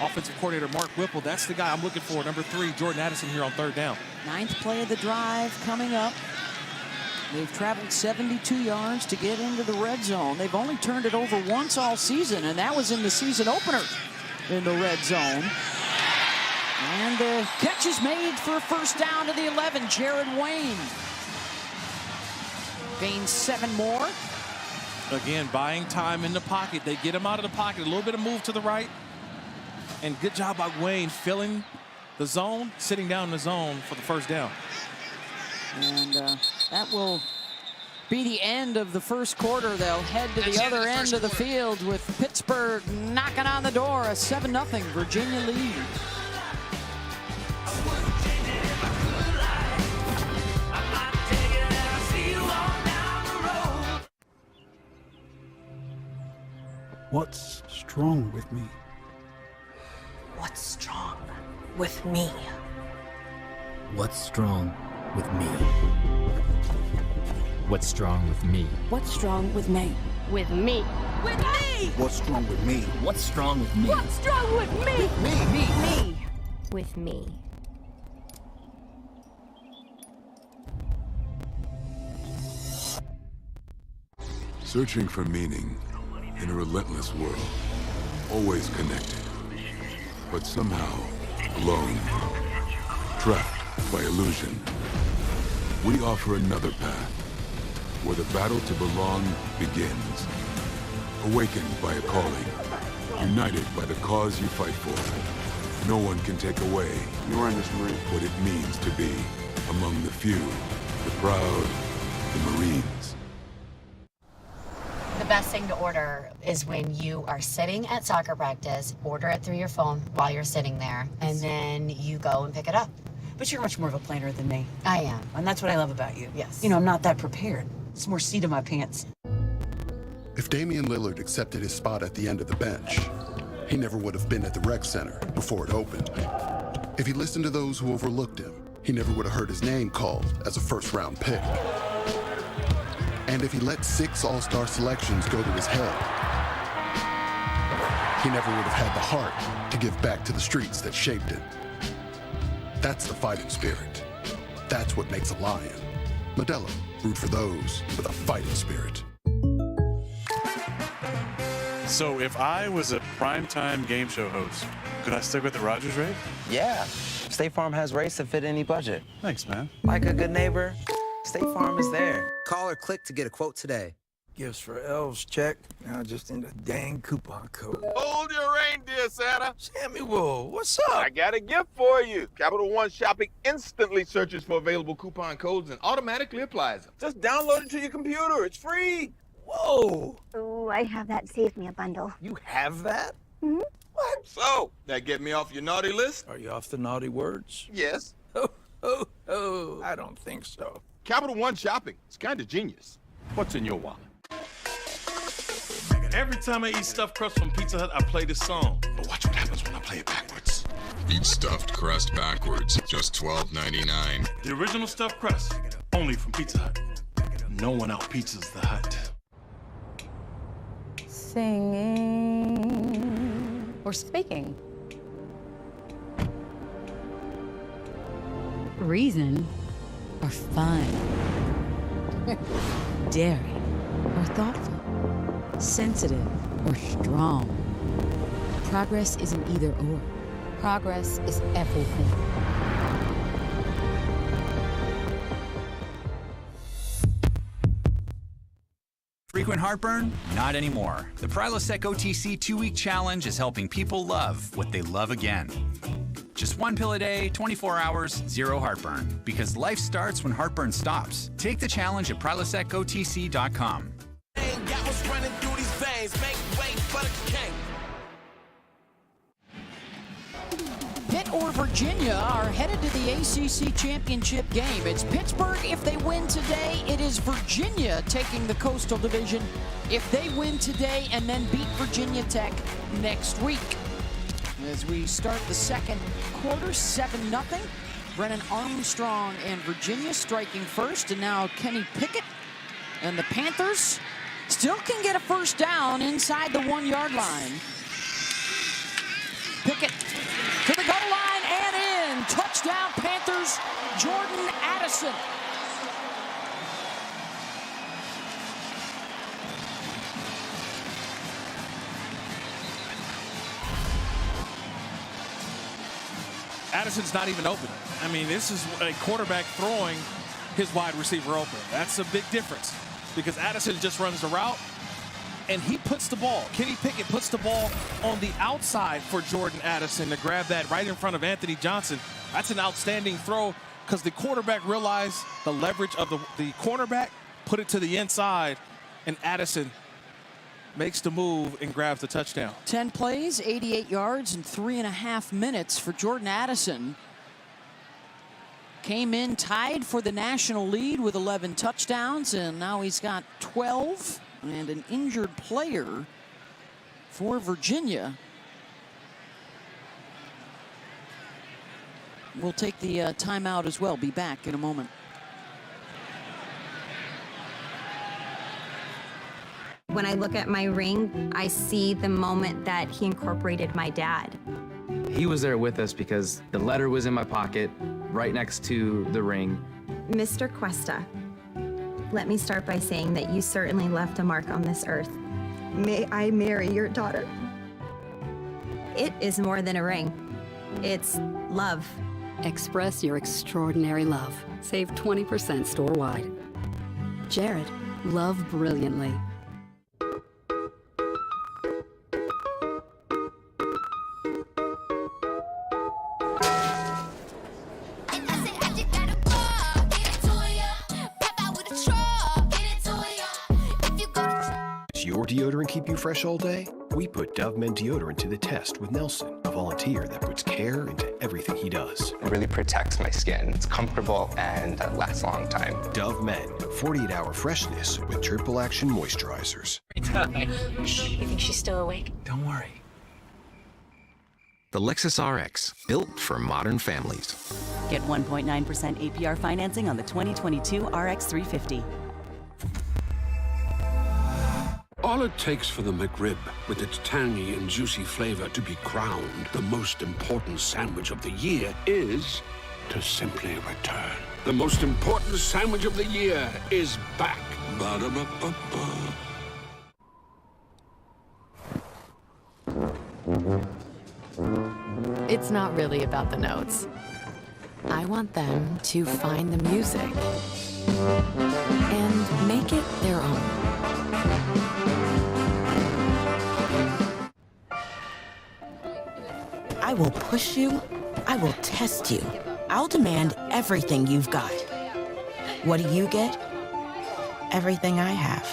Offensive coordinator Mark Whipple, that's the guy I'm looking for, number 3, Jordan Addison here on third down. 9th play of the drive coming up. They've traveled 72 yards to get into the red zone. They've only turned it over once all season, and that was in the season opener in the red zone. And the catch is made for a first down to the 11. Jared Wayne gains 7 more. Again, buying time in the pocket. They get him out of the pocket. A little bit of move to the right. And good job by Wayne filling the zone, sitting down in the zone for the first down. And that will be the end of the first quarter. They'll head to the other end of the field with Pittsburgh knocking on the door. A 7-0 Virginia lead. What's strong with me? What's strong with me? What's strong with me? What's strong with me? What's strong with me? With me. With me! What's strong with me? What's strong with me? What's strong with me? Me. With me. Searching for meaning in a relentless world. Always connected, but somehow alone. Trapped by illusion. We offer another path, where the battle to belong begins. Awakened by a calling, united by the cause you fight for. No one can take away what it means to be among the few, the proud, the Marines. The best thing to order is when you are sitting at soccer practice, order it through your phone while you're sitting there, and then you go and pick it up. But you're much more of a planner than me. I am. And that's what I love about you. Yes. You know, I'm not that prepared. It's more seat in my pants. If Damian Lillard accepted his spot at the end of the bench, he never would have been at the rec center before it opened. If he listened to those who overlooked him, he never would have heard his name called as a first-round pick. And if he let 6 all-star selections go to his head, he never would have had the heart to give back to the streets that shaped him. That's the fighting spirit. That's what makes a lion. Modelo, root for those with a fighting spirit. So if I was a primetime game show host, could I stick with the Rogers rate? Yeah. State Farm has rates that fit any budget. Thanks, man. Like a good neighbor, State Farm is there. Call or click to get a quote today. Gifts for elves, check. Now just in the dang coupon code. Hold your reindeer, Santa. Samuel, what's up? I got a gift for you. Capital One Shopping instantly searches for available coupon codes and automatically applies them. Just download it to your computer. It's free. Whoa. Oh, I have that saved me a bundle. You have that? Mm-hmm. What? So, that get me off your naughty list? Are you off the naughty words? Yes. Oh, I don't think so. Capital One shopping. It's kind of genius. What's in your wallet? Every time I eat stuffed crust from Pizza Hut, I play this song. But watch what happens when I play it backwards. Eat stuffed crust backwards, just $12.99. The original stuffed crust, only from Pizza Hut. No one out pizzas the Hut. Singing or speaking. Reason or fun. Daring or thoughtful. Sensitive or strong. Progress isn't either or. Progress is everything. Frequent heartburn? Not anymore. The Prilosec OTC 2-week challenge is helping people love what they love again. Just 1 pill a day, 24 hours, 0 heartburn. Because life starts when heartburn stops. Take the challenge at PrilosecOTC.com. Pitt or Virginia are headed to the ACC championship game. It's Pittsburgh if they win today. It is Virginia taking the Coastal Division if they win today and then beat Virginia Tech next week. As we start the second quarter, 7-0. Brennan Armstrong and Virginia striking first, and now Kenny Pickett. And the Panthers still can get a first down inside the 1-yard line. Pickett to the goal line and in. Touchdown Panthers, Jordan Addison. Addison's not even open. I mean, this is a quarterback throwing his wide receiver open. That's a big difference because Addison just runs the route and he puts the ball. Kenny Pickett puts the ball on the outside for Jordan Addison to grab that right in front of Anthony Johnson. That's an outstanding throw because the quarterback realized the leverage of the cornerback, put it to the inside, and Addison makes the move and grabs the touchdown. 10 plays, 88 yards, and 3.5 minutes for Jordan Addison. Came in tied for the national lead with 11 touchdowns, and now he's got 12 and an injured player for Virginia. We'll take the timeout as well. Be back in a moment. When I look at my ring, I see the moment that he incorporated my dad. He was there with us because the letter was in my pocket, right next to the ring. Mr. Cuesta, let me start by saying that you certainly left a mark on this earth. May I marry your daughter? It is more than a ring. It's love. Express your extraordinary love. Save 20% store-wide. Jared, love brilliantly. Does your deodorant keep you fresh all day? We put Dove Men deodorant to the test with Nelson, a volunteer that puts care into everything he does. It really protects my skin. It's comfortable and lasts a long time. Dove Men, 48-hour freshness with triple action moisturizers. You think she's still awake? Don't worry. The Lexus RX, built for modern families. Get 1.9% APR financing on the 2022 RX 350. All it takes for the McRib, with its tangy and juicy flavor, to be crowned the most important sandwich of the year is to simply return. The most important sandwich of the year is back. Ba-da-ba-ba-ba. It's not really about the notes. I want them to find the music and make it their own. I will push you. I will test you. I'll demand everything you've got. What do you get? Everything I have.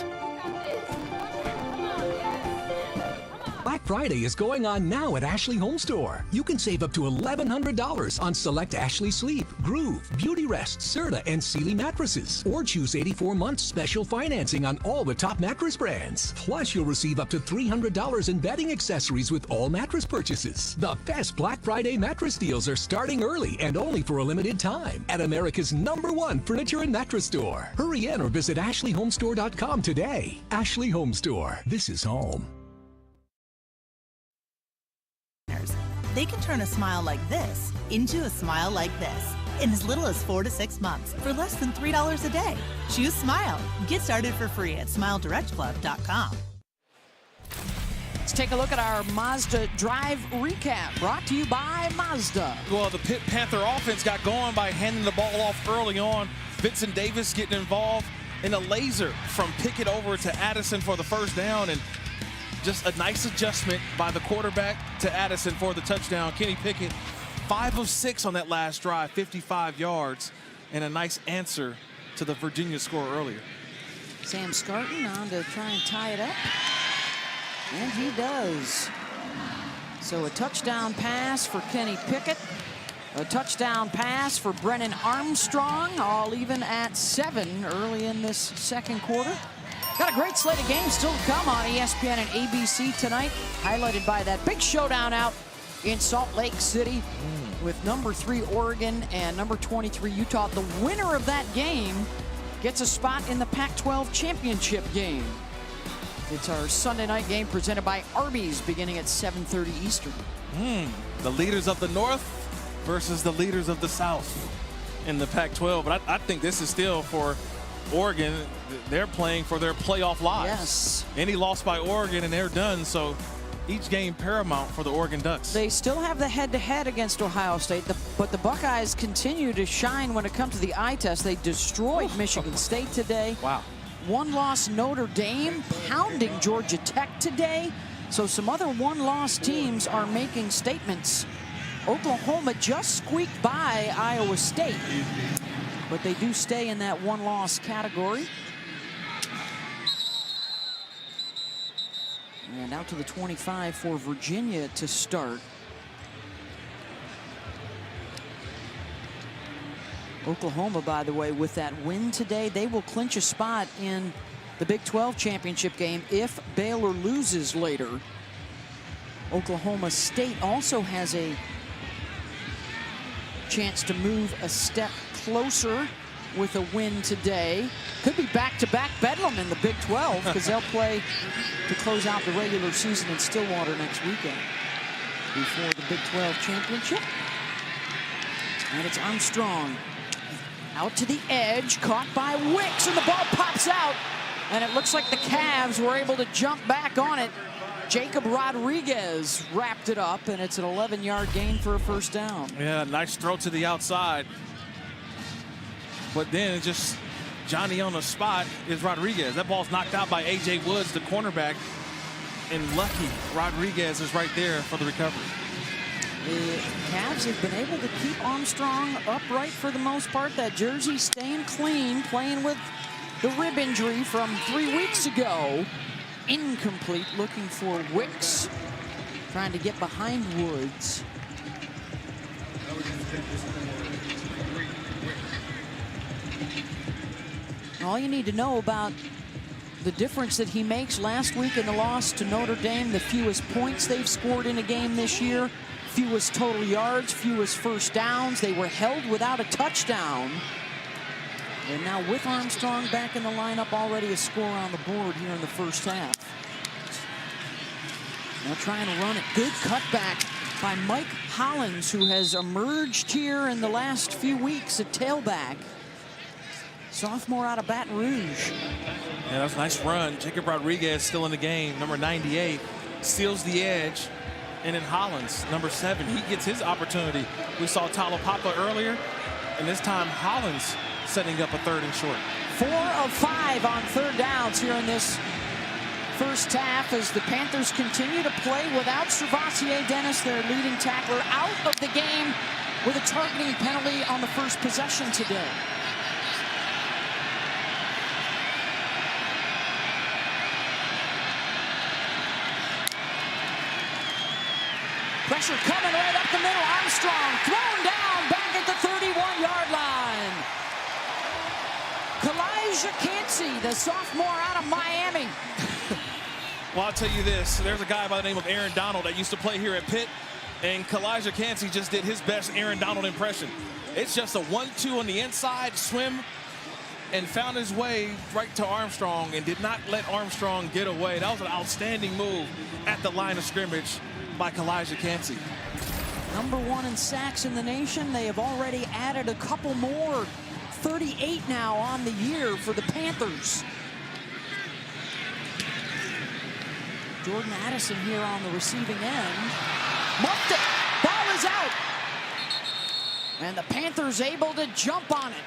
Black Friday is going on now at Ashley Home Store. You can save up to $1,100 on select Ashley Sleep, Groove, Beauty Rest, Serta, and Sealy mattresses. Or choose 84 months special financing on all the top mattress brands. Plus, you'll receive up to $300 in bedding accessories with all mattress purchases. The best Black Friday mattress deals are starting early and only for a limited time at America's #1 furniture and mattress store. Hurry in or visit AshleyHomestore.com today. Ashley Home Store. This is home. They can turn a smile like this into a smile like this in as little as 4 to 6 months for less than $3 a day. Choose Smile. Get started for free at SmileDirectClub.com. Let's take a look at our Mazda Drive recap, brought to you by Mazda. Well, the Pitt Panther offense got going by handing the ball off early on. Vincent Davis getting involved in a laser from Pickett over to Addison for the first down, and just a nice adjustment by the quarterback to Addison for the touchdown. Kenny Pickett, 5 of 6 on that last drive, 55 yards, and a nice answer to the Virginia score earlier. Sam Scarton on to try and tie it up. And he does. So a touchdown pass for Kenny Pickett. A touchdown pass for Brennan Armstrong, all even at 7 early in this second quarter. Got a great slate of games still to come on ESPN and ABC tonight, highlighted by that big showdown out in Salt Lake City with number 3 Oregon and number 23 Utah. The winner of that game gets a spot in the Pac-12 championship game. It's our Sunday night game presented by Arby's, beginning at 7:30 Eastern. The leaders of the North versus the leaders of the South in the Pac-12. But I think this is still for Oregon. They're playing for their playoff lives. Yes. Any loss by Oregon and they're done. So each game paramount for the Oregon Ducks. They still have the head-to-head against Ohio State, but the Buckeyes continue to shine when it comes to the eye test. They destroyed Michigan State today. Wow. One-loss Notre Dame pounding Georgia Tech today. So some other one-loss teams are making statements. Oklahoma just squeaked by Iowa State, but they do stay in that one-loss category. And out to the 25 for Virginia to start. Oklahoma, by the way, with that win today, they will clinch a spot in the Big 12 championship game if Baylor loses later. Oklahoma State also has a chance to move a step closer with a win today. Could be back-to-back Bedlam in the Big 12 because they'll play to close out the regular season in Stillwater next weekend before the Big 12 championship. And it's Armstrong out to the edge, caught by Wicks, and the ball pops out. And it looks like the Cavs were able to jump back on it. Jacob Rodriguez wrapped it up, and it's an 11-yard gain for a first down. Yeah, nice throw to the outside. But then it just Johnny on the spot is Rodriguez. That ball's knocked out by A.J. Woods, the cornerback. And lucky Rodriguez is right there for the recovery. The Cavs have been able to keep Armstrong upright for the most part. That jersey staying clean, playing with the rib injury from 3 weeks ago. Incomplete, looking for Wicks, trying to get behind Woods. All you need to know about the difference that he makes last week in the loss to Notre Dame, the fewest points they've scored in a game this year, fewest total yards, fewest first downs. They were held without a touchdown. And now with Armstrong back in the lineup, already a score on the board here in the first half. Now trying to run it. Good cutback by Mike Hollins, who has emerged here in the last few weeks at tailback. Sophomore out of Baton Rouge. Yeah, that's a nice run. Jacob Rodriguez still in the game. Number 98 steals the edge. And then Hollins, number 7, he gets his opportunity. We saw Tyler Papa earlier. And this time Hollins setting up a 3rd and short. 4 of 5 on 3rd downs here in this first half as the Panthers continue to play without Servassier Dennis, their leading tackler, out of the game with a targeting penalty on the first possession today. Pressure coming right up the middle. Armstrong thrown down back at the 31-yard line. Kalijah Kancey, the sophomore out of Miami. Well, I'll tell you this. There's a guy by the name of Aaron Donald that used to play here at Pitt, and Kalijah Kancey just did his best Aaron Donald impression. It's just a 1-2 on the inside, swim, and found his way right to Armstrong and did not let Armstrong get away. That was an outstanding move at the line of scrimmage by Kalijah Kancey. #1 in sacks in the nation. They have already added a couple more. 38 now on the year for the Panthers. Jordan Addison here on the receiving end. Muffed it. Ball is out. And the Panthers able to jump on it.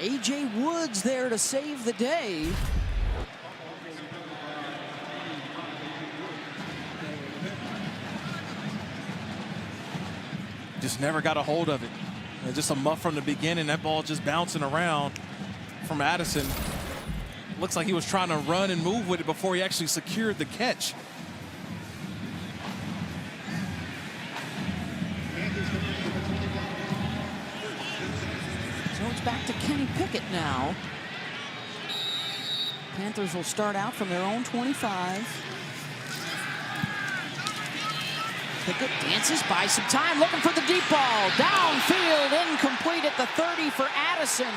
A.J. Woods there to save the day. Just never got a hold of it. And just a muff from the beginning. That ball just bouncing around from Addison. Looks like he was trying to run and move with it before he actually secured the catch. So it's back to Kenny Pickett now. Panthers will start out from their own 25. Pickett dances, by some time, looking for the deep ball. Downfield, incomplete at the 30 for Addison.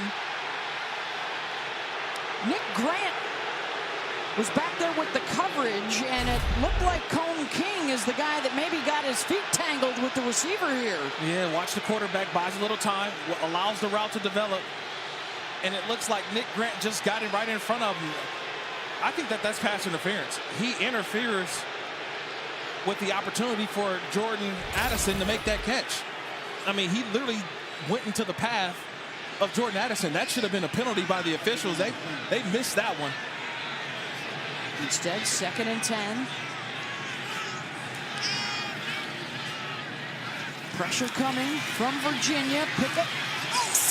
Nick Grant was back there with the coverage, and it looked like Cone King is the guy that maybe got his feet tangled with the receiver here. Yeah, watch the quarterback, buys a little time, allows the route to develop, and it looks like Nick Grant just got it right in front of him. I think that's pass interference. He interferes with the opportunity for Jordan Addison to make that catch. I mean, he literally went into the path of Jordan Addison. That should have been a penalty by the officials. They missed that one. Instead, 2nd and 10. Pressure coming from Virginia. Pickett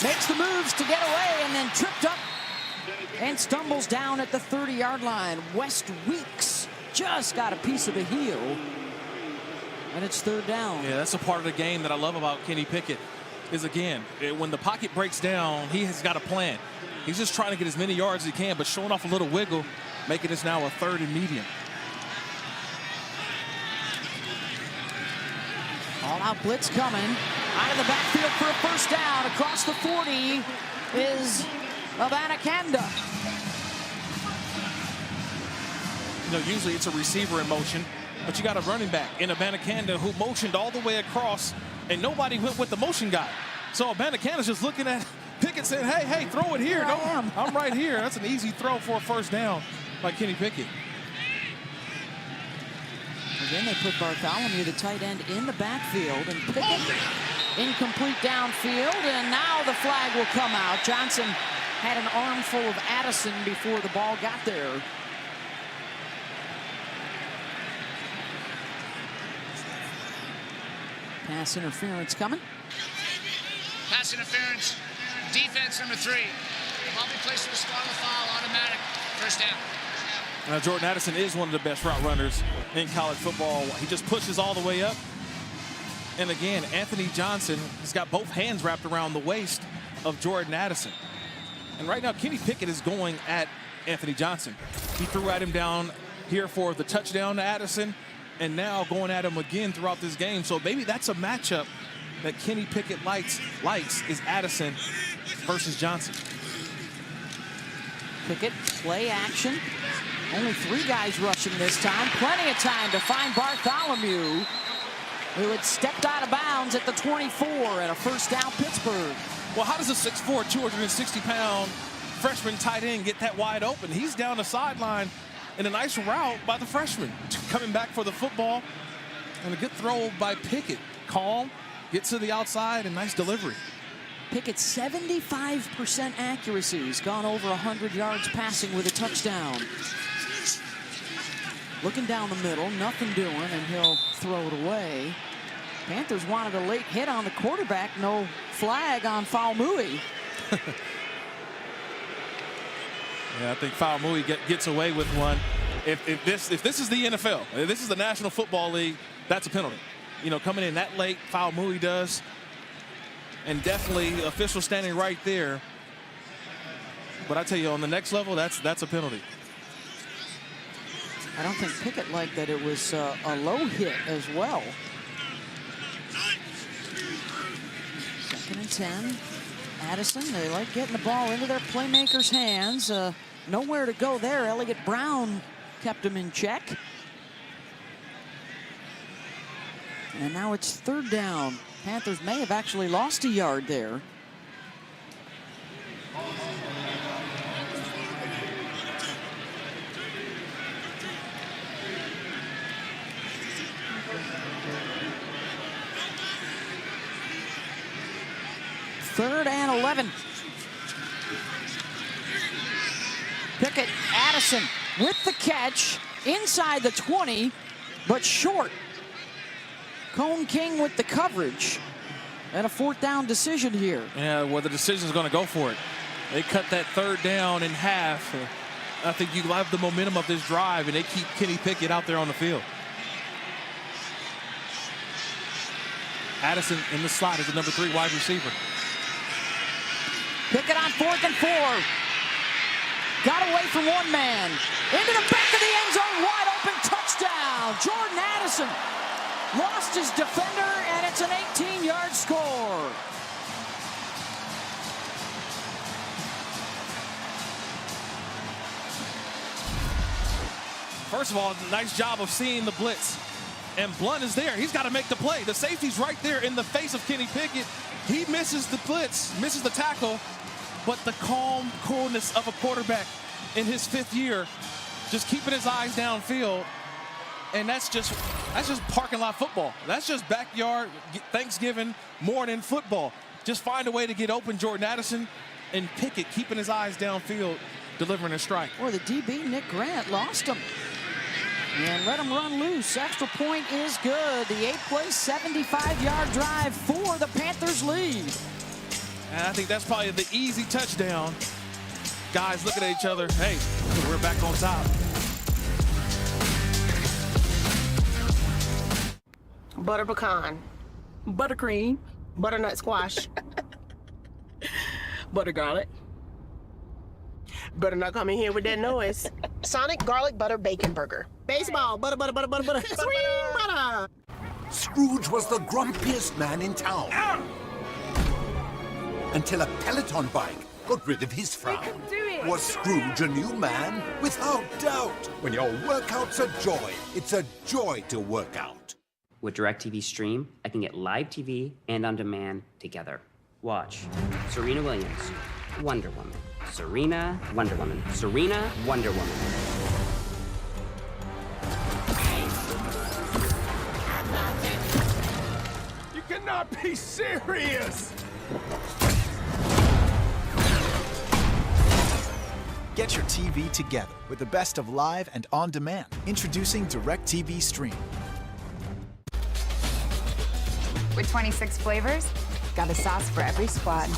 makes the moves to get away and then tripped up and stumbles down at the 30-yard line. West Weeks just got a piece of the heel. And it's 3rd down. Yeah, that's a part of the game that I love about Kenny Pickett is, again, when the pocket breaks down, he has got a plan. He's just trying to get as many yards as he can, but showing off a little wiggle, making this now a 3rd and medium. All-out blitz coming. Out of the backfield for a 1st down. Across the 40 is Abanikanda. You know, usually it's a receiver in motion, but you got a running back in Abanikanda who motioned all the way across, and nobody went with the motion guy. So Abanikanda's just looking at Pickett saying, hey, throw it here. I'm right here. That's an easy throw for a 1st down by Kenny Pickett. Again, they put Bartholomew, the tight end, in the backfield, and Pickett incomplete downfield, and now the flag will come out. Johnson had an armful of Addison before the ball got there. Pass interference coming. Pass interference. Defense number 3. Ball be placed with a squad of foul, automatic. 1st down. Now, Jordan Addison is one of the best route runners in college football. He just pushes all the way up. And again, Anthony Johnson has got both hands wrapped around the waist of Jordan Addison. And right now, Kenny Pickett is going at Anthony Johnson. He threw at him down here for the touchdown to Addison, and now going at him again throughout this game. So maybe that's a matchup that Kenny Pickett likes is Addison versus Johnson. Pickett, play action. Only 3 guys rushing this time. Plenty of time to find Bartholomew, who had stepped out of bounds at the 24 and a 1st down Pittsburgh. Well, how does a 6'4", 260-pound freshman tight end get that wide open? He's down the sideline in a nice route by the freshman. Coming back for the football, and a good throw by Pickett. Calm, gets to the outside, and nice delivery. Pickett's 75% accuracy. He's gone over 100 yards passing with a touchdown. Looking down the middle, nothing doing, and he'll throw it away. Panthers wanted a late hit on the quarterback. No flag on Faumui. Yeah, I think Faumui gets away with one. If this is the NFL, if this is the National Football League, that's a penalty. You know, coming in that late, foul Mui does, and definitely official standing right there. But I tell you, on the next level, that's a penalty. I don't think Pickett liked that it was a low hit as well. 2nd and 10. Addison, they like getting the ball into their playmakers' hands. Nowhere to go there. Elliott Brown kept him in check. And now it's 3rd down. Panthers may have actually lost a yard there. Third and 11. Pickett, Addison with the catch inside the 20, but short. Cone King with the coverage. And a 4th down decision here. Yeah, well, the decision's going to go for it. They cut that 3rd down in half. I think you have the momentum of this drive, and they keep Kenny Pickett out there on the field. Addison in the slot as the number 3 wide receiver. Pickett on 4th and 4. Got away from one man. Into the back of the end zone, wide open touchdown. Jordan Addison lost his defender, and it's an 18-yard score. First of all, nice job of seeing the blitz. And Blunt is there. He's got to make the play. The safety's right there in the face of Kenny Pickett. He misses the blitz, misses the tackle, but the calm coolness of a quarterback in his 5th year, just keeping his eyes downfield. And that's just parking lot football. That's just backyard Thanksgiving morning football. Just find a way to get open. Jordan Addison and Pickett keeping his eyes downfield, delivering a strike. Boy, the DB, Nick Grant, lost him. And let him run loose. Extra point is good. The 8-play, 75-yard drive for the Panthers lead. And I think that's probably the easy touchdown. Guys looking at each other. Hey, we're back on top. Butter pecan. Buttercream. Butternut squash. Butter garlic. Better not come in here with that noise. Sonic garlic butter bacon burger. Baseball. Butter, butter, butter, butter, butter. Swing butter. Scrooge was the grumpiest man in town. Until a Peloton bike got rid of his frown. Was Scrooge a new man? Without doubt. When your workout's a joy, it's a joy to work out. With DirecTV Stream, I can get live TV and on demand together. Watch Serena Williams, Wonder Woman. Serena, Wonder Woman. Serena, Wonder Woman. You cannot be serious! Get your TV together with the best of live and on demand. Introducing DirecTV Stream. With 26 flavors, got a sauce for every squad.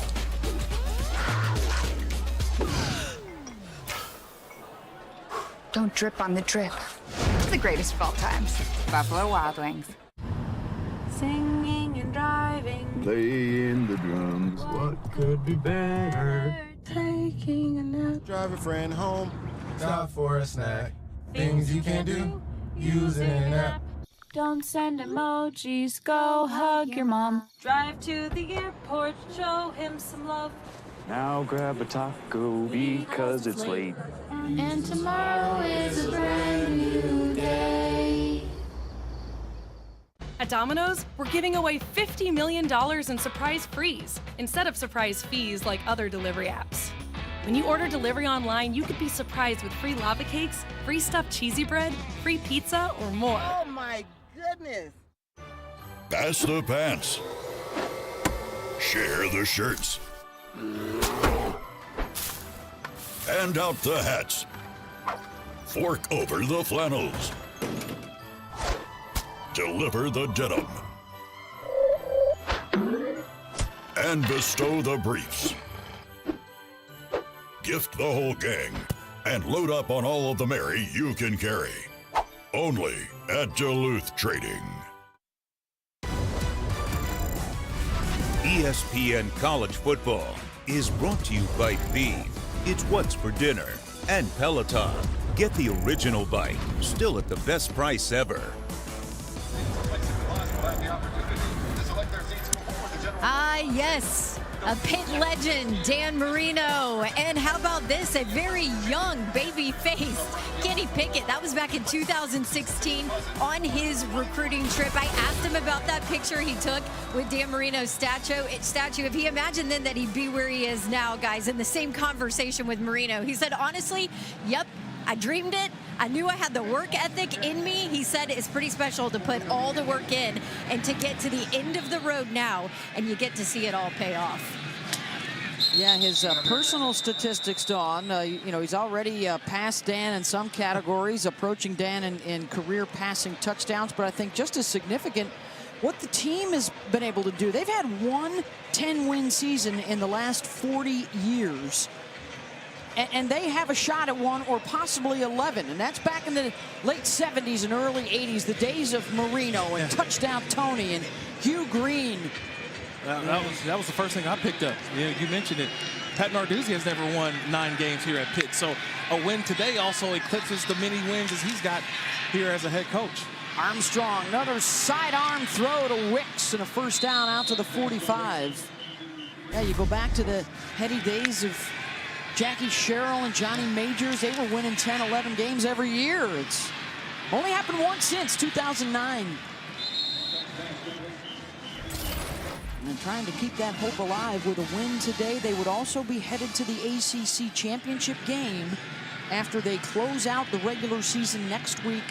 Don't drip on the drip. It's the greatest of all times. Buffalo Wild Wings. Singing and driving. Playing the drums. What could be better? Taking a nap. Drive a friend home. Stop for a snack. Things you can't do. Using an app. Don't send emojis. Go hug your mom. Drive to the airport. Show him some love. Now grab a taco because it's late. And tomorrow is a brand new day. At Domino's, we're giving away $50 million in surprise frees instead of surprise fees like other delivery apps. When you order delivery online, you could be surprised with free lava cakes, free stuffed cheesy bread, free pizza, or more. Oh my goodness. Pass the pants. Share the shirts. Hand out the hats. Fork over the flannels. Deliver the denim. And bestow the briefs. Gift the whole gang. And load up on all of the Mary you can carry. Only at Duluth Trading. ESPN College Football is brought to you by Beef. It's what's for dinner. And Peloton. Get the original bike, still at the best price ever. Yes, a Pitt legend, Dan Marino. And how about this, a very young baby face, Kenny Pickett. That was back in 2016 on his recruiting trip. I asked him about that picture he took with Dan Marino's statue. If he imagined then that he'd be where he is now, guys, in the same conversation with Marino. He said, honestly, yep, I dreamed it. I knew I had the work ethic in me. He said it's pretty special to put all the work in and to get to the end of the road now, and you get to see it all pay off. Yeah, his personal statistics, Dawn, you know, he's already passed Dan in some categories, approaching Dan in career passing touchdowns, but I think just as significant, what the team has been able to do. They've had one 10-win season in the last 40 years. And they have a shot at 1 or possibly 11. And that's back in the late 70s and early 80s, the days of Marino and Touchdown Tony and Hugh Green. That was the first thing I picked up. You mentioned it. Pat Narduzzi has never won 9 games here at Pitt. So a win today also eclipses the many wins as he's got here as a head coach. Armstrong, another sidearm throw to Wicks and a first down out to the 45. Yeah, you go back to the heady days of Jackie Sherrill and Johnny Majors. They were winning 10, 11 games every year. It's only happened once since 2009. And trying to keep that hope alive with a win today. They would also be headed to the ACC championship game after they close out the regular season next week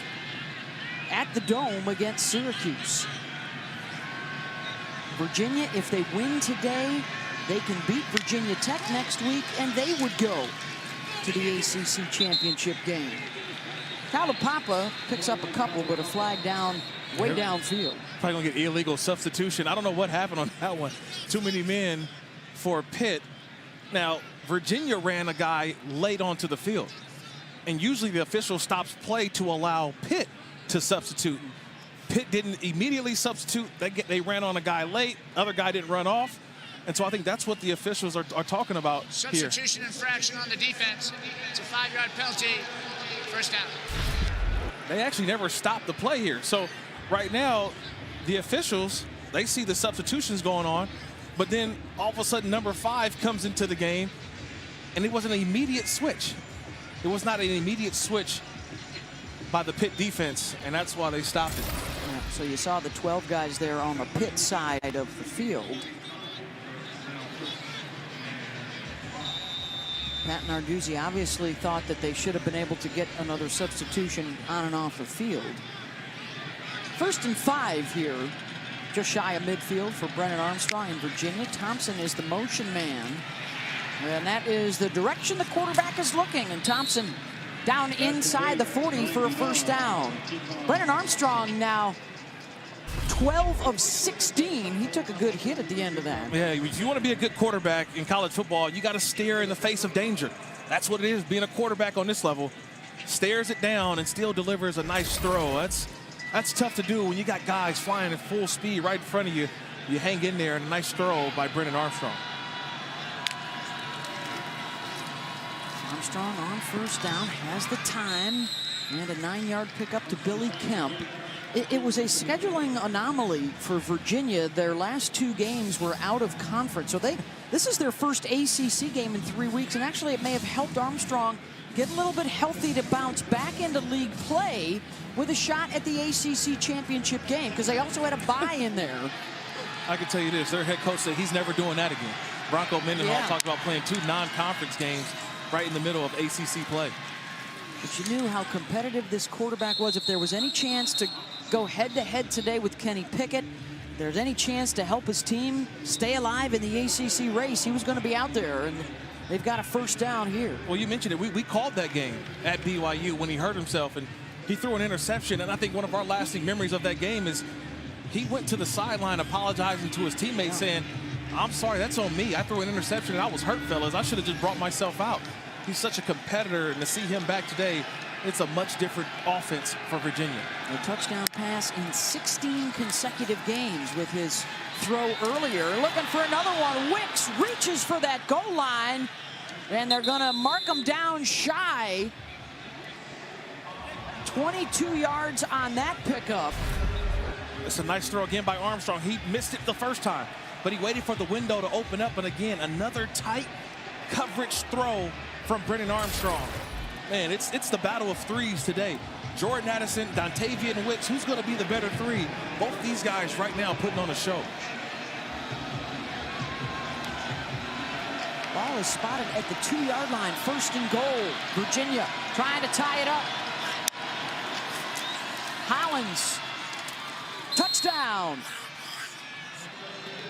at the Dome against Syracuse. Virginia, if they win today, they can beat Virginia Tech next week, and they would go to the ACC championship game. Calipapa picks up a couple, but a flag down, way downfield. Probably gonna get illegal substitution. I don't know what happened on that one. Too many men for Pitt. Now, Virginia ran a guy late onto the field, and usually the official stops play to allow Pitt to substitute. Pitt didn't immediately substitute. They ran on a guy late. Other guy didn't run off. And so I think that's what the officials are talking about here. Substitution infraction on the defense. It's a 5-yard penalty. First down. They actually never stopped the play here. So right now, the officials, they see the substitutions going on, but then all of a sudden number 5 comes into the game, and it was an immediate switch. It was not an immediate switch by the Pitt defense, and that's why they stopped it. Yeah, so you saw the 12 guys there on the Pitt side of the field. Pat Narduzzi obviously thought that they should have been able to get another substitution on and off the field. 1st and 5 here, just shy of midfield for Brennan Armstrong in Virginia. Thompson is the motion man, and that is the direction the quarterback is looking, and Thompson down inside the 40 for a first down. Brennan Armstrong now 12 of 16. He took a good hit at the end of that. Yeah, if you want to be a good quarterback in college football, you got to stare in the face of danger. That's what it is, being a quarterback on this level. Stares it down and still delivers a nice throw. That's tough to do when you got guys flying at full speed right in front of you. You hang in there, and a nice throw by Brennan Armstrong. Armstrong on first down, has the time, and a 9-yard pickup to Billy Kemp. It was a scheduling anomaly for Virginia. Their last 2 games were out of conference. So this is their first ACC game in 3 weeks, and actually it may have helped Armstrong get a little bit healthy to bounce back into league play with a shot at the ACC championship game, because they also had a bye in there. I can tell you this, their head coach said he's never doing that again. Bronco Mendenhall talked about playing 2 non-conference games right in the middle of ACC play. But you knew how competitive this quarterback was. If there was any chance to go head-to-head today with Kenny Pickett, if there's any chance to help his team stay alive in the ACC race, he was going to be out there, and they've got a first down here. Well, you mentioned it. We called that game at BYU when he hurt himself, and he threw an interception, and I think one of our lasting memories of that game is he went to the sideline apologizing to his teammates saying, I'm sorry, that's on me. I threw an interception, and I was hurt, fellas. I should have just brought myself out. He's such a competitor, and to see him back today it's a much different offense for Virginia. A touchdown pass in 16 consecutive games with his throw earlier. Looking for another one. Wicks reaches for that goal line, and they're going to mark him down shy. 22 yards on that pickup. It's a nice throw again by Armstrong. He missed it the first time, but he waited for the window to open up. And again, another tight coverage throw from Brennan Armstrong. Man, it's the battle of threes today. Jordan Addison, Dontavian Wicks, who's going to be the better three? Both these guys right now putting on a show. Ball is spotted at the 2-yard line. 1st and goal. Virginia trying to tie it up. Hollins. Touchdown.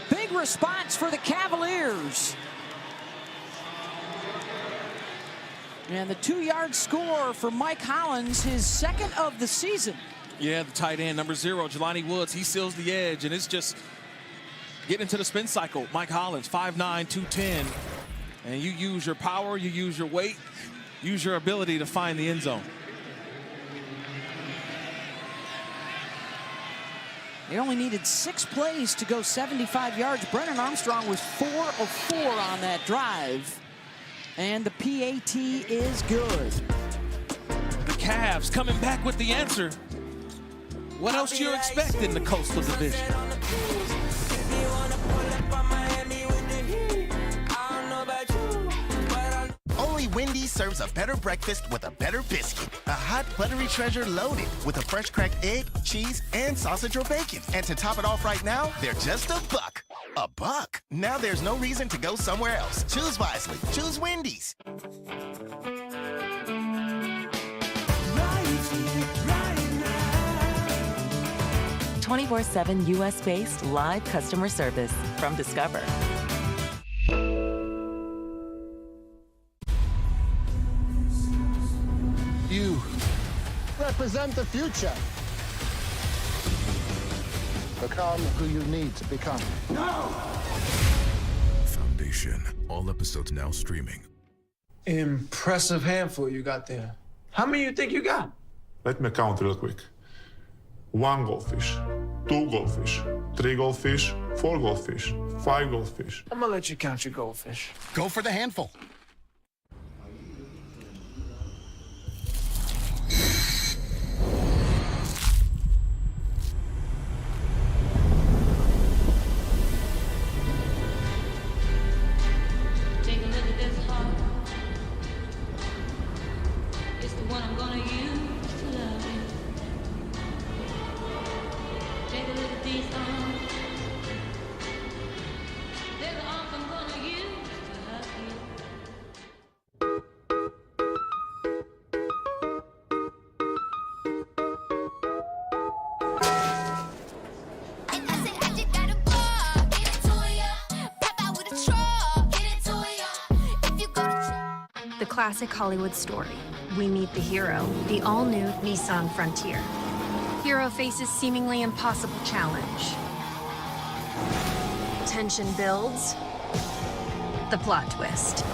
Big response for the Cavaliers. And the 2-yard score for Mike Hollins, his 2nd of the season. Yeah, the tight end, number 0, Jelani Woods, he seals the edge, and it's just getting into the spin cycle. Mike Hollins, 5'9", 210. And you use your power, you use your weight, use your ability to find the end zone. They only needed 6 plays to go 75 yards. Brennan Armstrong was 4 of 4 on that drive. And the PAT is good. The Cavs coming back with the answer. What else do you expect in the Coastal Division? Only Wendy's serves a better breakfast with a better biscuit. A hot, buttery treasure loaded with a fresh cracked egg, cheese, and sausage or bacon. And to top it off right now, they're just $1. $1? Now there's no reason to go somewhere else. Choose wisely. Choose Wendy's. 24/7 U.S.-based live customer service from Discover. You represent the future. Become who you need to become. Foundation. All episodes now streaming. Impressive handful you got there. How many you think you got? Let me count real quick. 1 goldfish, 2 goldfish, 3 goldfish, 4 goldfish, 5 goldfish. I'm gonna let you count your goldfish. Go for the handful. The classic Hollywood story. We meet the hero, the all-new Nissan Frontier. Hero faces seemingly impossible challenge. Tension builds. The plot twist.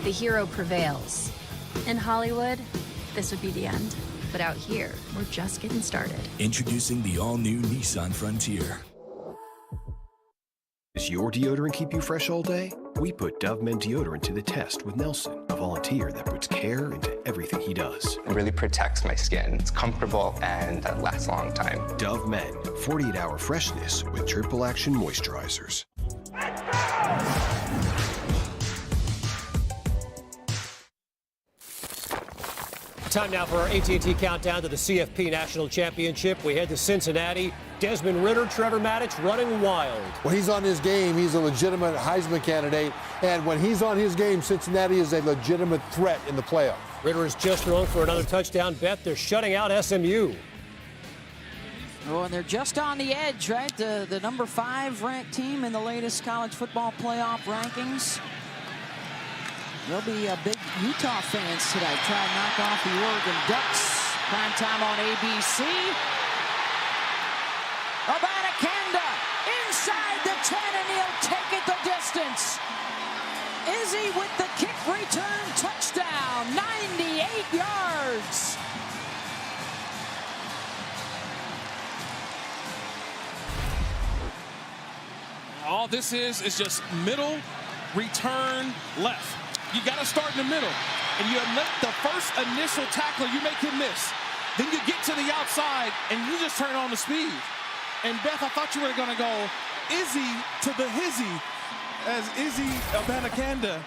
The hero prevails. In Hollywood, this would be the end. But out here, we're just getting started. Introducing the all-new Nissan Frontier. Does your deodorant keep you fresh all day? We put Dove Men deodorant to the test with Nelson, a volunteer that puts care into everything he does. It really protects my skin. It's comfortable and lasts a long time. Dove Men, 48-hour freshness with triple action moisturizers. Time now for our AT&T countdown to the CFP National Championship. We head to Cincinnati. Desmond Ridder, Trevor Maddux running wild. When he's on his game, he's a legitimate Heisman candidate. And when he's on his game, Cincinnati is a legitimate threat in the playoff. Ridder is just thrown for another touchdown bet. They're shutting out SMU. Oh, and they're just on the edge, right? The number 5 ranked team in the latest college football playoff rankings. There'll be big Utah fans today. Try to knock off the Oregon Ducks. Prime time on ABC. Abanikanda inside the 10, and he'll take it the distance. Izzy with the kick return touchdown, 98 yards. All this is just middle, return, left. You got to start in the middle. And you let the first initial tackler, you make him miss. Then you get to the outside, and you just turn on the speed. And Beth, I thought you were going to go Izzy to the hizzy as Izzy Abanikanda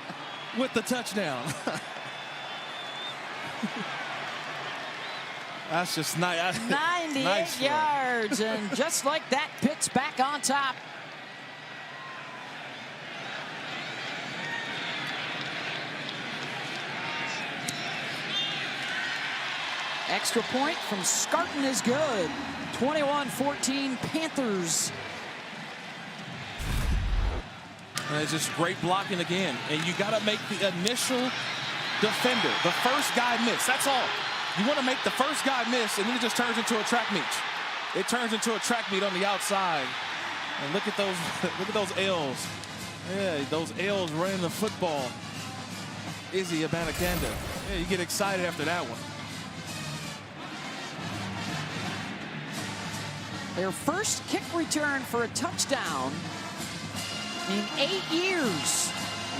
with the touchdown. That's just nice. 98 nice yards, and just like that, Pitt's back on top. Extra point from Scarton is good. 21-14 Panthers. And it's just great blocking again. And you got to make the initial defender, the first guy miss. That's all. You want to make the first guy miss, and then it just turns into a track meet. It turns into a track meet on the outside. And look at those L's. Yeah, those L's running the football. Izzy Abanikanda. Yeah, you get excited after that one. Their first kick return for a touchdown in 8 years.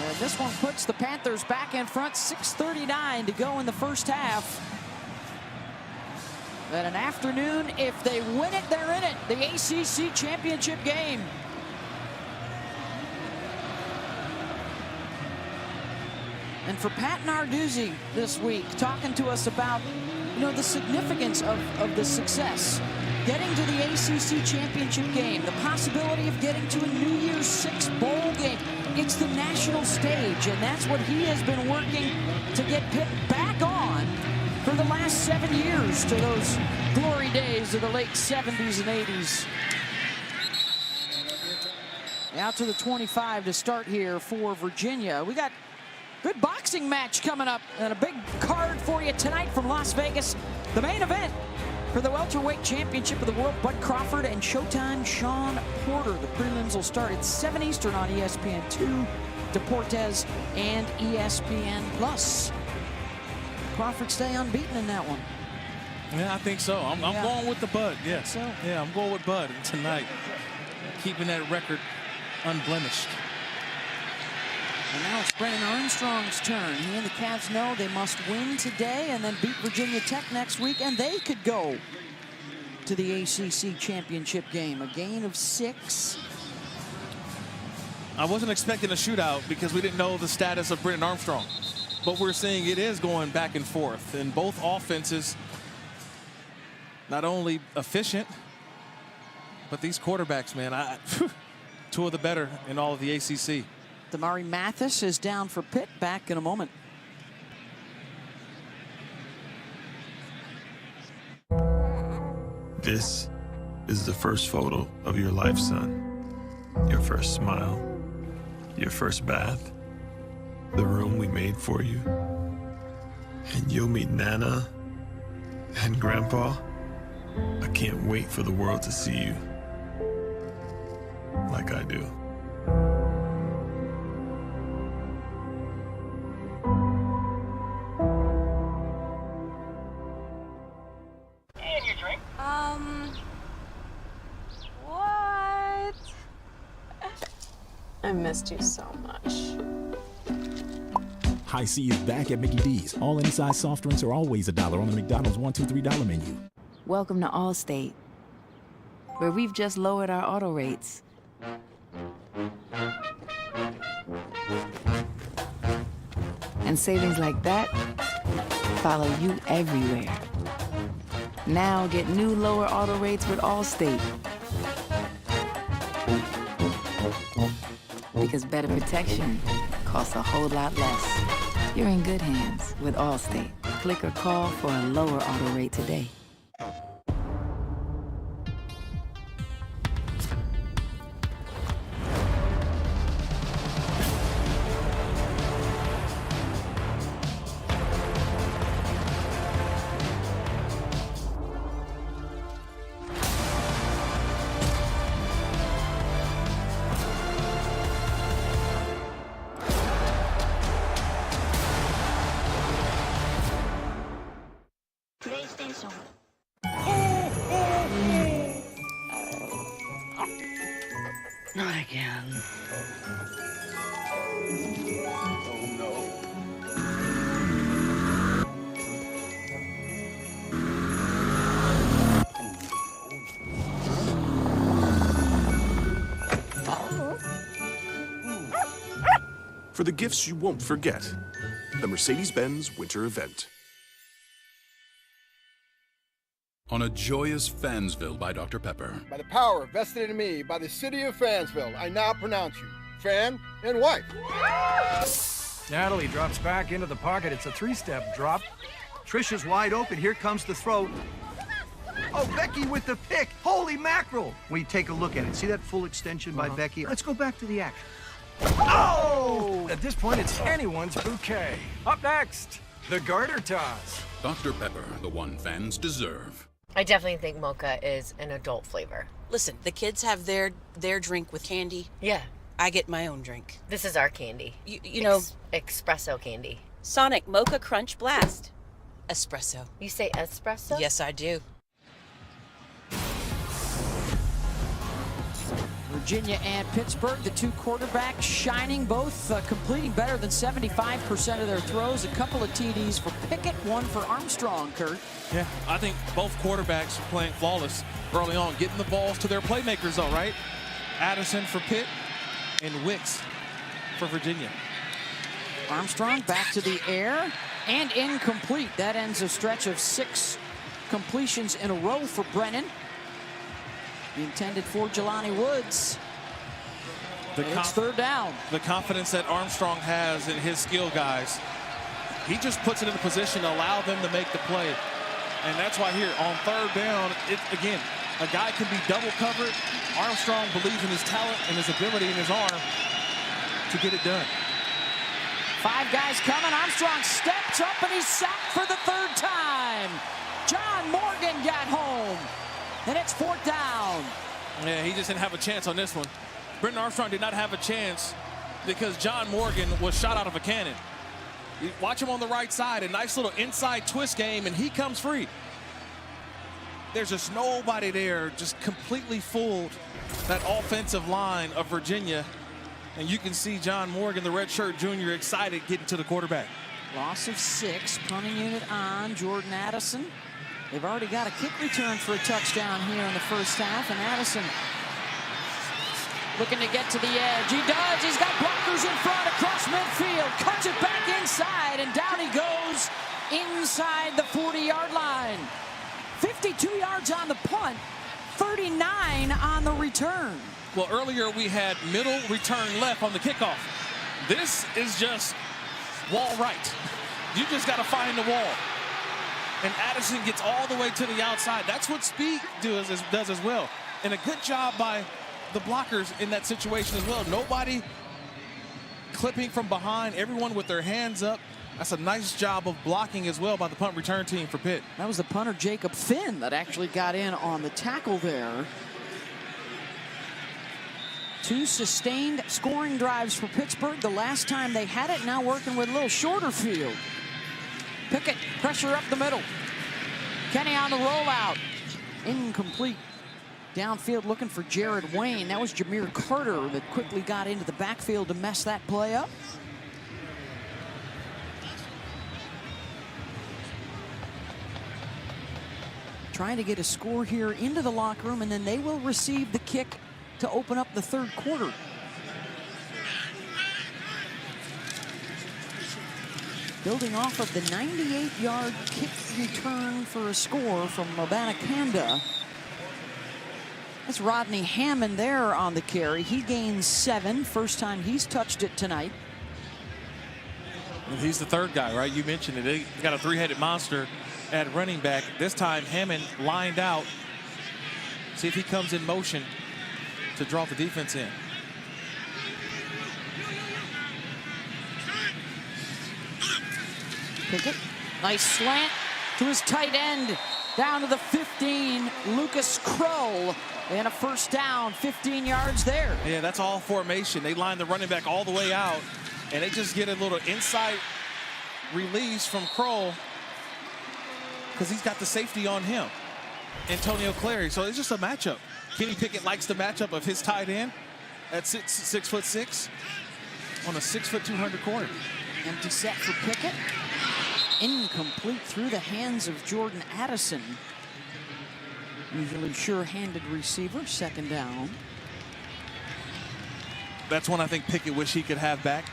And this one puts the Panthers back in front, 6:39 to go in the first half. And an afternoon, if they win it, they're in it. The ACC championship game. And for Pat Narduzzi this week, talking to us about, the significance of the success. Getting to the ACC championship game, the possibility of getting to a New Year's Six bowl game. It's the national stage, and that's what he has been working to get Pitt back on for the last 7 years, to those glory days of the late 70s and 80s. Out to the 25 to start here for Virginia. We got good boxing match coming up, and a big card for you tonight from Las Vegas. The main event for the welterweight championship of the world, Bud Crawford and Showtime Sean Porter. The prelims will start at 7 Eastern on ESPN2, Deportes, and ESPN+. Crawford stay unbeaten in that one. Yeah, I think so. I'm going with the Bud. Yeah. So. Yeah, I'm going with Bud tonight. Keeping that record unblemished. And now it's Brennan Armstrong's turn. He and the Cavs know they must win today and then beat Virginia Tech next week, and they could go to the ACC championship game. A gain of 6. I wasn't expecting a shootout because we didn't know the status of Brennan Armstrong. But we're seeing it is going back and forth. And both offenses, not only efficient, but these quarterbacks, man, two of the better in all of the ACC. Damari Mathis is down for Pitt. Back in a moment. This is the first photo of your life, son. Your first smile, your first bath, the room we made for you. And you'll meet Nana and Grandpa. I can't wait for the world to see you like I do. What? I missed you so much. High C is back at Mickey D's. All any size soft drinks are always $1 on the McDonald's $1, $2, $3 menu. Welcome to Allstate, where we've just lowered our auto rates. And savings like that follow you everywhere. Now get new lower auto rates with Allstate. Because better protection costs a whole lot less. You're in good hands with Allstate. Click or call for a lower auto rate today. Not again. For the gifts you won't forget, the Mercedes-Benz Winter Event. On a joyous Fansville by Dr. Pepper. By the power vested in me by the city of Fansville, I now pronounce you fan and wife. Natalie drops back into the pocket. It's a three-step drop. Trisha's wide open. Here comes the throw. Oh, Becky with the pick. Holy mackerel. When you take a look at it, see that full extension by Becky? Let's go back to the action. Oh! At this point, it's anyone's bouquet. Up next, the garter toss. Dr. Pepper, the one fans deserve. I definitely think mocha is an adult flavor. Listen, the kids have their drink with candy. Yeah. I get my own drink. This is our candy. You know... Espresso candy. Sonic Mocha Crunch Blast. Espresso. You say espresso? Yes, I do. Virginia and Pittsburgh, the two quarterbacks shining, both completing better than 75% of their throws. A couple of TDs for Pickett, one for Armstrong, Kurt. Yeah, I think both quarterbacks are playing flawless early on, getting the balls to their playmakers, though, right? Addison for Pitt and Wicks for Virginia. Armstrong back to the air and incomplete. That ends a stretch of 6 completions in a row for Brennan. Intended for Jelani Woods. It's third down. The confidence that Armstrong has in his skill guys, he just puts it in a position to allow them to make the play. And that's why here on third down, again, a guy can be double covered. Armstrong believes in his talent and his ability in his arm to get it done. 5 guys coming. Armstrong steps up and he's sacked for the 3rd time. John Morgan got home. And it's 4th down. Yeah, he just didn't have a chance on this one. Brendan Armstrong did not have a chance because John Morgan was shot out of a cannon. You watch him on the right side, a nice little inside twist game, and he comes free. There's just nobody there, just completely fooled that offensive line of Virginia. And you can see John Morgan, the redshirt junior, excited getting to the quarterback. Loss of 6, punting unit on Jordan Addison. They've already got a kick return for a touchdown here in the first half, and Addison looking to get to the edge. He does. He's got blockers in front across midfield. Cuts it back inside, and down he goes inside the 40-yard line. 52 yards on the punt, 39 on the return. Well, earlier we had middle return left on the kickoff. This is just wall right. You just got to find the wall. And Addison gets all the way to the outside. That's what speed does as well. And a good job by the blockers in that situation as well. Nobody clipping from behind, everyone with their hands up. That's a nice job of blocking as well by the punt return team for Pitt. That was the punter, Jacob Finn, that actually got in on the tackle there. 2 sustained scoring drives for Pittsburgh. The last time they had it, now working with a little shorter field. Pickett, pressure up the middle. Kenny on the rollout. Incomplete. Downfield looking for Jared Wayne. That was Jameer Carter that quickly got into the backfield to mess that play up. Trying to get a score here into the locker room, and then they will receive the kick to open up the 3rd quarter. Building off of the 98-yard kick return for a score from Abanikanda. That's Rodney Hammond there on the carry. He gains 7. First time he's touched it tonight. And he's the 3rd guy, right? You mentioned it. They got a 3-headed monster at running back. This time Hammond lined out. See if he comes in motion to draw the defense in. Pickett, nice slant to his tight end, down to the 15, Lucas Kroll, and a first down, 15 yards there. Yeah, that's all formation. They line the running back all the way out, and they just get a little inside release from Kroll because he's got the safety on him, Antonio Clary. So it's just a matchup. Kenny Pickett likes the matchup of his tight end at 6'6" on a 6'2" 200 corner. Empty set for Pickett. Incomplete through the hands of Jordan Addison. Usually sure-handed receiver, second down. That's one I think Pickett wish he could have back.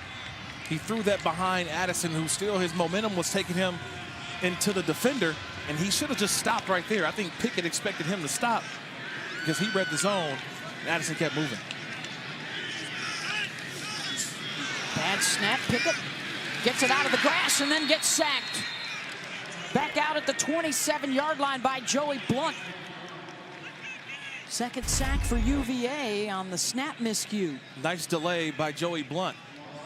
He threw that behind Addison, who still his momentum was taking him into the defender, and he should have just stopped right there. I think Pickett expected him to stop because he read the zone, and Addison kept moving. Bad snap. Pickett gets it out of the grass and then gets sacked. Back out at the 27-yard line by Joey Blunt. Second sack for UVA on the snap miscue. Nice delay by Joey Blunt.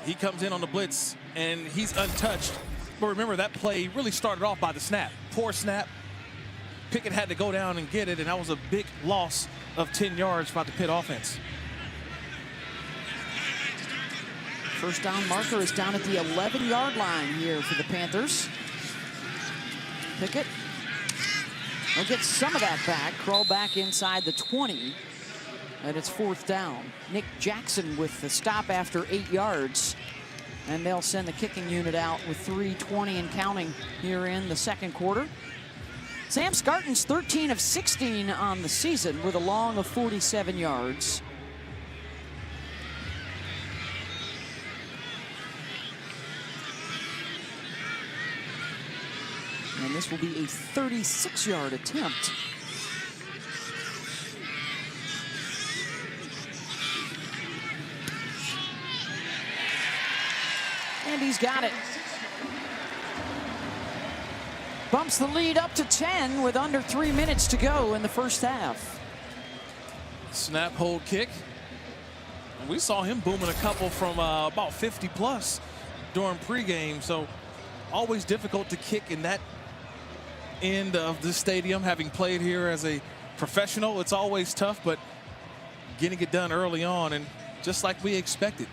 He comes in on the blitz, and he's untouched. But remember, that play really started off by the snap. Poor snap. Pickett had to go down and get it, and that was a big loss of 10 yards by the Pitt offense. First down marker is down at the 11-yard line here for the Panthers. Pickett will get some of that back, crawl back inside the 20, and it's fourth down. Nick Jackson with the stop after 8 yards, and they'll send the kicking unit out with 3:20 and counting here in the second quarter. Sam Scarton's 13 of 16 on the season with a long of 47 yards. And this will be a 36-yard attempt. And he's got it. Bumps the lead up to 10 with under 3 minutes to go in the first half. Snap, hold, kick. And we saw him booming a couple from about 50 plus during pregame. So always difficult to kick in that end of the stadium. Having played here as a professional, it's always tough, but getting it done early on, and just like we expected.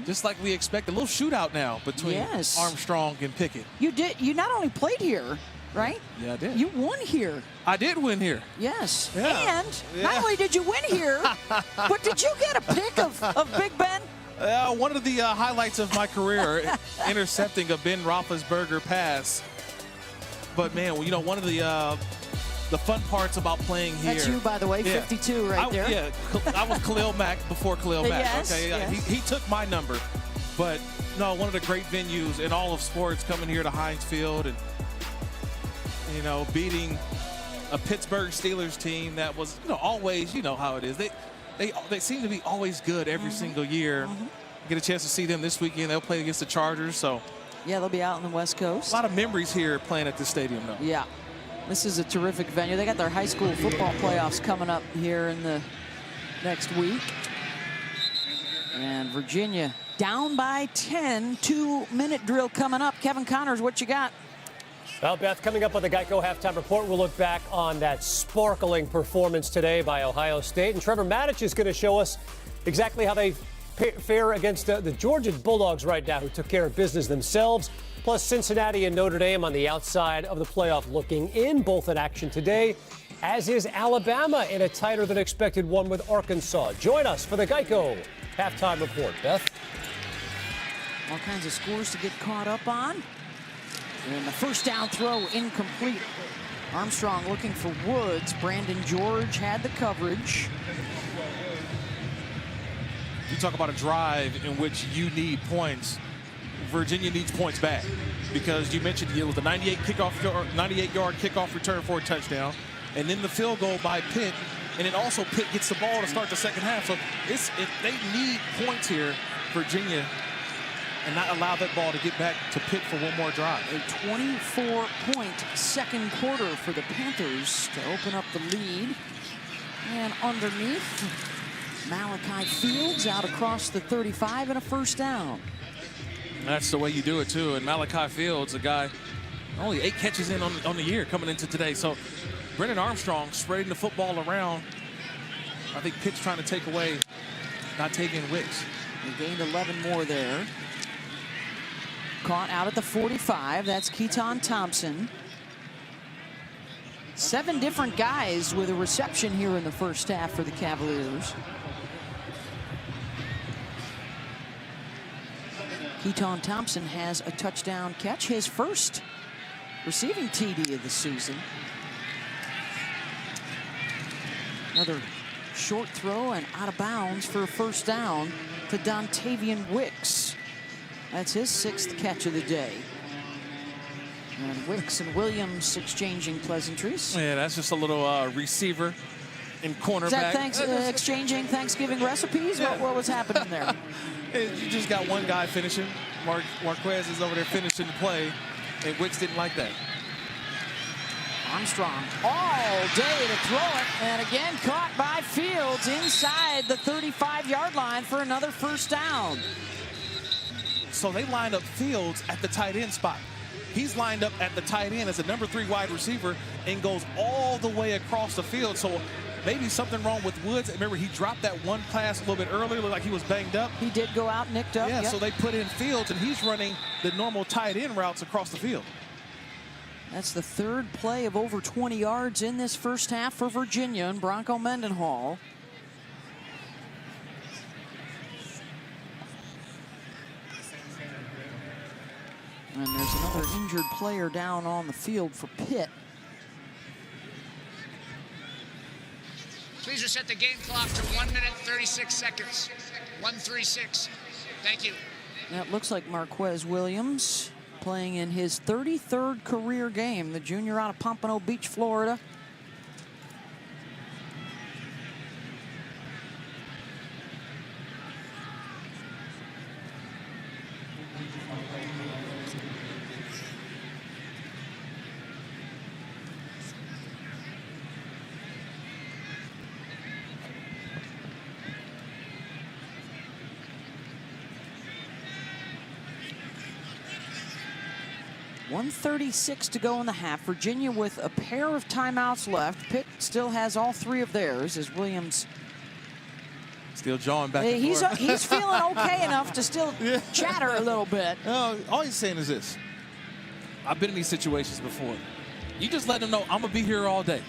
Just like we expect, a little shootout now between Armstrong and Pickett. You not only played here, right? Yeah, I did. You won here. I did win here. Yes. Yeah. And not only did you win here, but did you get a pick of Big Ben? One of the highlights of my career, intercepting a Ben Roethlisberger pass. But man, you know, one of the fun parts about playing here. That's you, by the way, 52 right there. Yeah, I was Khalil Mack before Khalil Mack. Yes, okay, yes. He took my number. But no, one of the great venues in all of sports, coming here to Heinz Field and, you know, beating a Pittsburgh Steelers team that was, you know, always, you know how it is. They seem to be always good every single year. Get a chance to see them this weekend. They'll play against the Chargers. So yeah, they'll be out on the West Coast. A lot of memories here playing at this stadium, though. Yeah. This is a terrific venue. They got their high school football playoffs coming up here in the next week. And Virginia down by 10. 2-minute drill coming up. Kevin Connors, what you got? Well, Beth, coming up on the Geico Halftime Report, we'll look back on that sparkling performance today by Ohio State. And Trevor Matich is going to show us exactly how they fare against the Georgia Bulldogs right now, who took care of business themselves. Plus Cincinnati and Notre Dame on the outside of the playoff looking in, both in action today, as is Alabama in a tighter than expected one with Arkansas. Join us for the Geico Halftime Report. Beth? All kinds of scores to get caught up on. And the first down throw incomplete. Armstrong looking for Woods. Brandon George had the coverage. You talk about a drive in which you need points. Virginia needs points back, because you mentioned it was a 98-yard kickoff return for a touchdown, and then the field goal by Pitt, and then also Pitt gets the ball to start the second half. So if they need points here, Virginia, and not allow that ball to get back to Pitt for one more drive. A 24-point second quarter for the Panthers to open up the lead. And underneath, Malachi Fields out across the 35 and a first down. That's the way you do it, too. And Malachi Fields, a guy, only 8 catches in on the year coming into today. So Brennan Armstrong spreading the football around. I think Pitt's trying to take away, not taking Wicks. They gained 11 more there. Caught out at the 45. That's Keaton Thompson. 7 different guys with a reception here in the first half for the Cavaliers. Keaton Thompson has a touchdown catch, his first receiving TD of the season. Another short throw and out of bounds for a first down to Dontavian Wicks. That's his 6th catch of the day. And Wicks and Williams exchanging pleasantries. Yeah, that's just a little receiver and cornerback. Is that exchanging Thanksgiving recipes? Yeah. What was happening there? You just got one guy finishing. Marquez is over there finishing the play, and Wicks didn't like that. Armstrong all day to throw it, and again caught by Fields inside the 35-yard line for another first down. So they lined up Fields at the tight end spot. He's lined up at the tight end as a number 3 wide receiver and goes all the way across the field. So maybe something wrong with Woods. Remember, he dropped that one pass a little bit earlier, looked like he was banged up. He did go out, nicked up. Yeah, yep. So they put in Fields, and he's running the normal tight end routes across the field. That's the 3rd play of over 20 yards in this first half for Virginia and Bronco Mendenhall. And there's another injured player down on the field for Pitt. Please reset the game clock to 1 minute 36 seconds. 1:36. Thank you. That looks like Marquez Williams playing in his 33rd career game, the junior out of Pompano Beach, Florida. .136 to go in the half. Virginia with a pair of timeouts left. Pitt still has all 3 of theirs as Williams still jawing back and forth. He's feeling okay enough to still chatter a little bit. No, all he's saying is this. I've been in these situations before. You just let them know I'm going to be here all day.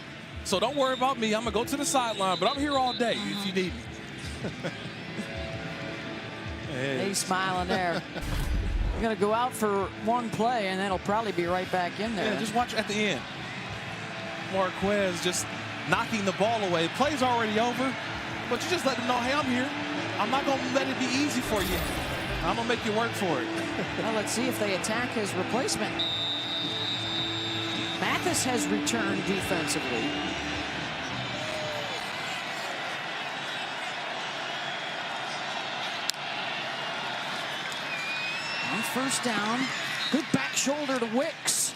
So don't worry about me. I'm going to go to the sideline, but I'm here all day if you need me. He's smiling there. We're going to go out for one play, and then he'll probably be right back in there. Yeah, just watch at the end. Marquez just knocking the ball away. The play's already over, but you just let them know, hey, I'm here. I'm not going to let it be easy for you. I'm going to make you work for it. Well, let's see if they attack his replacement. Mathis has returned defensively. On first down, good back shoulder to Wicks.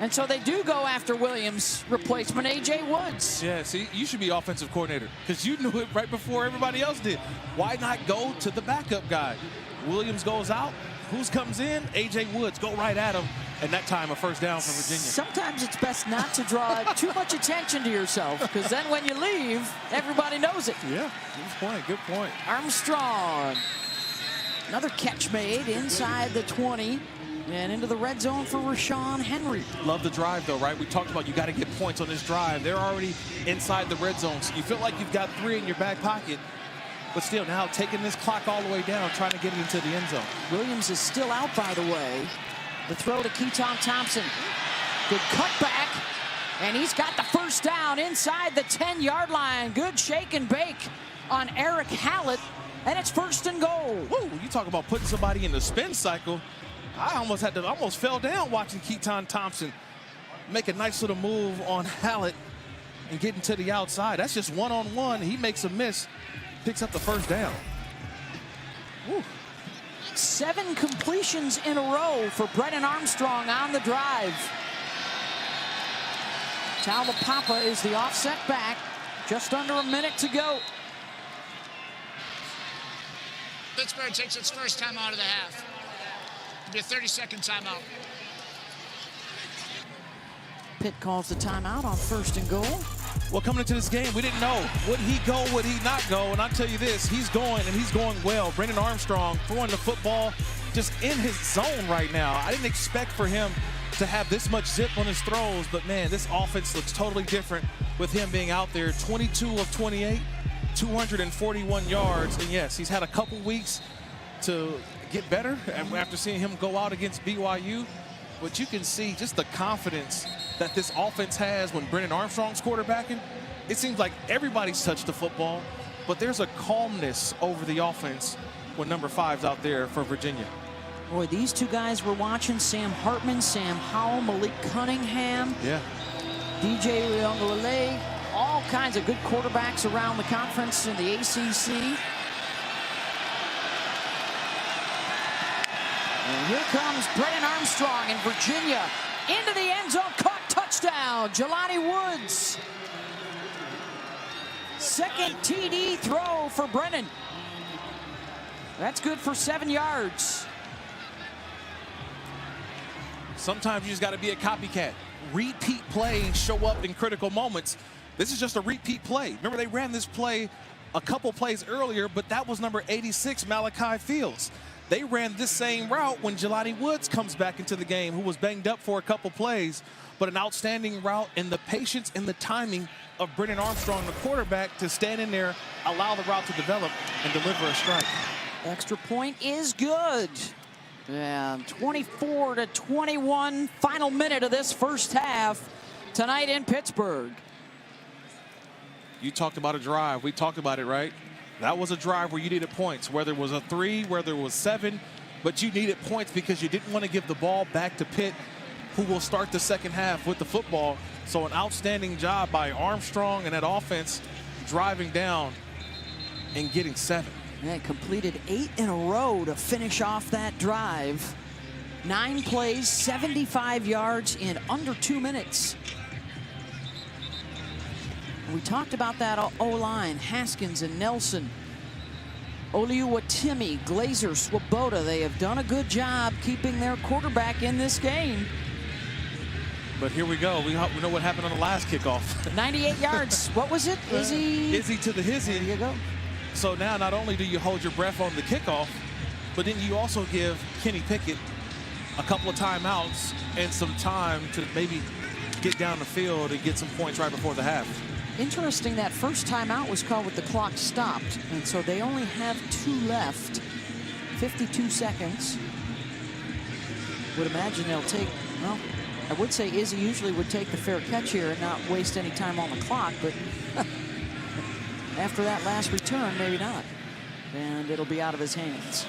And so they do go after Williams' replacement, A.J. Woods. Yeah, see, you should be offensive coordinator because you knew it right before everybody else did. Why not go to the backup guy? Williams goes out. Who comes in? A.J. Woods. Go right at him. And that time, a first down for Virginia. Sometimes it's best not to draw too much attention to yourself because then when you leave, everybody knows it. Yeah, good point, good point. Armstrong. Another catch made inside the 20 and into the red zone for Rashawn Henry. Love the drive, though, right? We talked about you got to get points on this drive. They're already inside the red zone, so you feel like you've got 3 in your back pocket. But still, now taking this clock all the way down, trying to get it into the end zone. Williams is still out, by the way. The throw to Keaton Thompson. Good cutback, and he's got the first down inside the 10-yard line. Good shake and bake on Eric Hallett. And it's first and goal. Woo, you talk about putting somebody in the spin cycle. I almost fell down watching Keaton Thompson make a nice little move on Hallett and getting to the outside. That's just one-on-one. He makes a miss, picks up the first down. Woo. 7 completions in a row for Brennan Armstrong on the drive. Taulapapa is the offset back. Just under a minute to go. Pittsburgh takes its first time out of the half. It'll be a 30-second timeout. Pitt calls the timeout on first and goal. Well, coming into this game, we didn't know. Would he go, would he not go? And I'll tell you this, he's going, and he's going well. Brennan Armstrong throwing the football just in his zone right now. I didn't expect for him to have this much zip on his throws, but man, this offense looks totally different with him being out there. 22 of 28. 241 yards, and yes, he's had a couple weeks to get better after seeing him go out against BYU. But you can see just the confidence that this offense has when Brennan Armstrong's quarterbacking. It seems like everybody's touched the football, but there's a calmness over the offense when number 5's out there for Virginia. Boy, these two guys we're watching, Sam Hartman, Sam Howell, Malik Cunningham, DJ Uyunglele, all kinds of good quarterbacks around the conference in the ACC. And here comes Brennan Armstrong in Virginia. Into the end zone, caught, touchdown, Jelani Woods. Second TD throw for Brennan. That's good for 7 yards. Sometimes you just got to be a copycat. Repeat plays show up in critical moments. This is just a repeat play. Remember, they ran this play a couple plays earlier, but that was number 86, Malachi Fields. They ran this same route when Jelani Woods comes back into the game, who was banged up for a couple plays, but an outstanding route, and the patience and the timing of Brennan Armstrong, the quarterback, to stand in there, allow the route to develop, and deliver a strike. Extra point is good. And 24-21, final minute of this first half tonight in Pittsburgh. You talked about a drive. We talked about it, right? That was a drive where you needed points, whether it was a 3, whether it was 7, but you needed points because you didn't want to give the ball back to Pitt, who will start the second half with the football. So an outstanding job by Armstrong and that offense driving down and getting 7. Yeah, completed 8 in a row to finish off that drive. 9 plays, 75 yards in under 2 minutes. We talked about that O-line, Haskins and Nelson, Oluwatimi, Glazer, Swoboda. They have done a good job keeping their quarterback in this game. But here we go. We know what happened on the last kickoff. 98 yards. What was it? Izzy to the hizzy. There you go. So now not only do you hold your breath on the kickoff, but then you also give Kenny Pickett a couple of timeouts and some time to maybe get down the field and get some points right before the half. Interesting, that first timeout was called with the clock stopped, and so they only have 2 left. 52 seconds. Would imagine they'll take, well, I would say Izzy usually would take the fair catch here and not waste any time on the clock, but after that last return, maybe not. And it'll be out of his hands.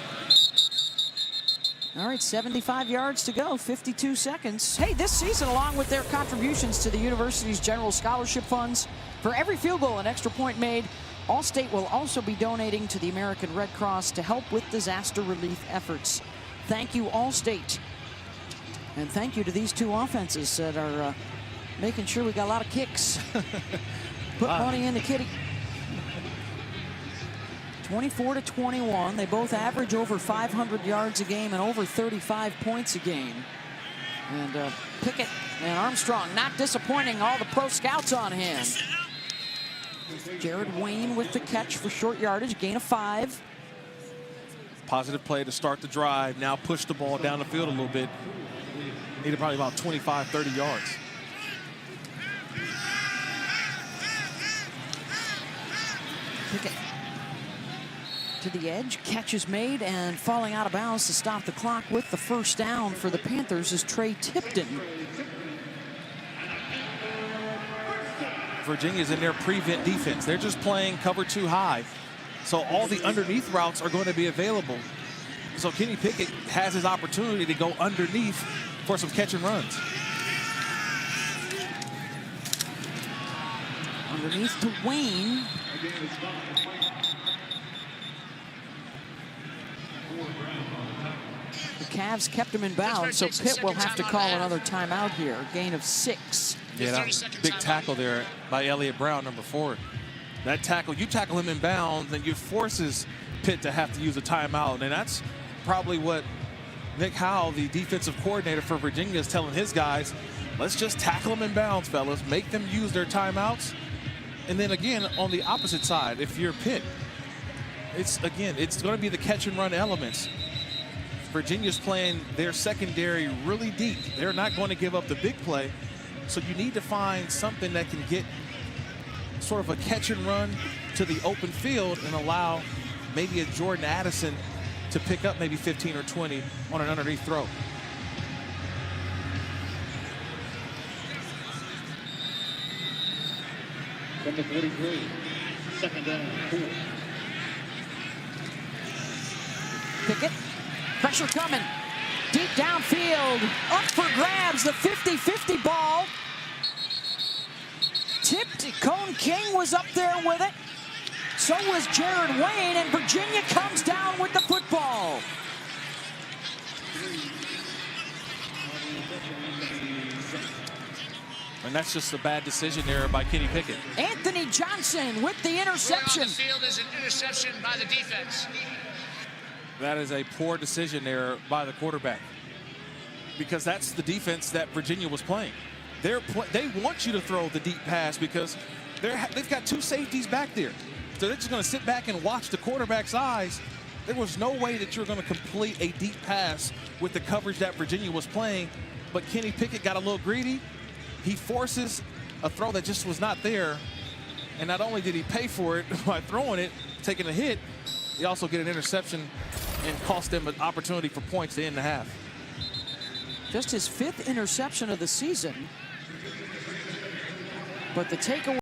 All right, 75 yards to go, 52 seconds. Hey, this season, along with their contributions to the university's general scholarship funds, for every field goal and extra point made, Allstate will also be donating to the American Red Cross to help with disaster relief efforts. Thank you, Allstate. And thank you to these two offenses that are making sure we got a lot of kicks. Put money in the kitty. 24-21. They both average over 500 yards a game and over 35 points a game. And Pickett and Armstrong not disappointing, all the pro scouts on him. Jared Wayne with the catch for short yardage, gain of 5. Positive play to start the drive. Now push the ball down the field a little bit. Needed probably about 25, 30 yards. Pickett to the edge, catch is made, and falling out of bounds to stop the clock with the first down for the Panthers is Trey Tipton. Virginia's in their prevent defense. They're just playing cover 2 high. So all the underneath routes are going to be available. So Kenny Pickett has his opportunity to go underneath for some catch and runs. Underneath to Wayne. The Cavs kept him in bounds, so Pitt will have to call another timeout here. A gain of 6. Yeah, that was a big tackle there by Elliott Brown, number 4. That tackle, you tackle him in bounds, and you forces Pitt to have to use a timeout. And that's probably what Nick Howell, the defensive coordinator for Virginia, is telling his guys. Let's just tackle them in bounds, fellas. Make them use their timeouts. And then again, on the opposite side, if you're Pitt, it's going to be the catch and run elements. Virginia's playing their secondary really deep. They're not going to give up the big play. So you need to find something that can get sort of a catch and run to the open field and allow maybe a Jordan Addison to pick up maybe 15 or 20 on an underneath throw. From the 43, second down, 4. Pickett, pressure coming. Deep downfield, up for grabs, the 50-50 ball. Tipped, Cone King was up there with it. So was Jared Wayne, and Virginia comes down with the football. And that's just a bad decision there by Kenny Pickett. Anthony Johnson with the interception. On the field is an interception by the defense. That is a poor decision there by the quarterback, because that's the defense that Virginia was playing. They want you to throw the deep pass because they've got 2 safeties back there. So they're just going to sit back and watch the quarterback's eyes. There was no way that you're going to complete a deep pass with the coverage that Virginia was playing. But Kenny Pickett got a little greedy. He forces a throw that just was not there. And not only did he pay for it by throwing it, taking a hit, he also get an interception and cost them an opportunity for points to end the half. Just his 5th interception of the season. But the takeaway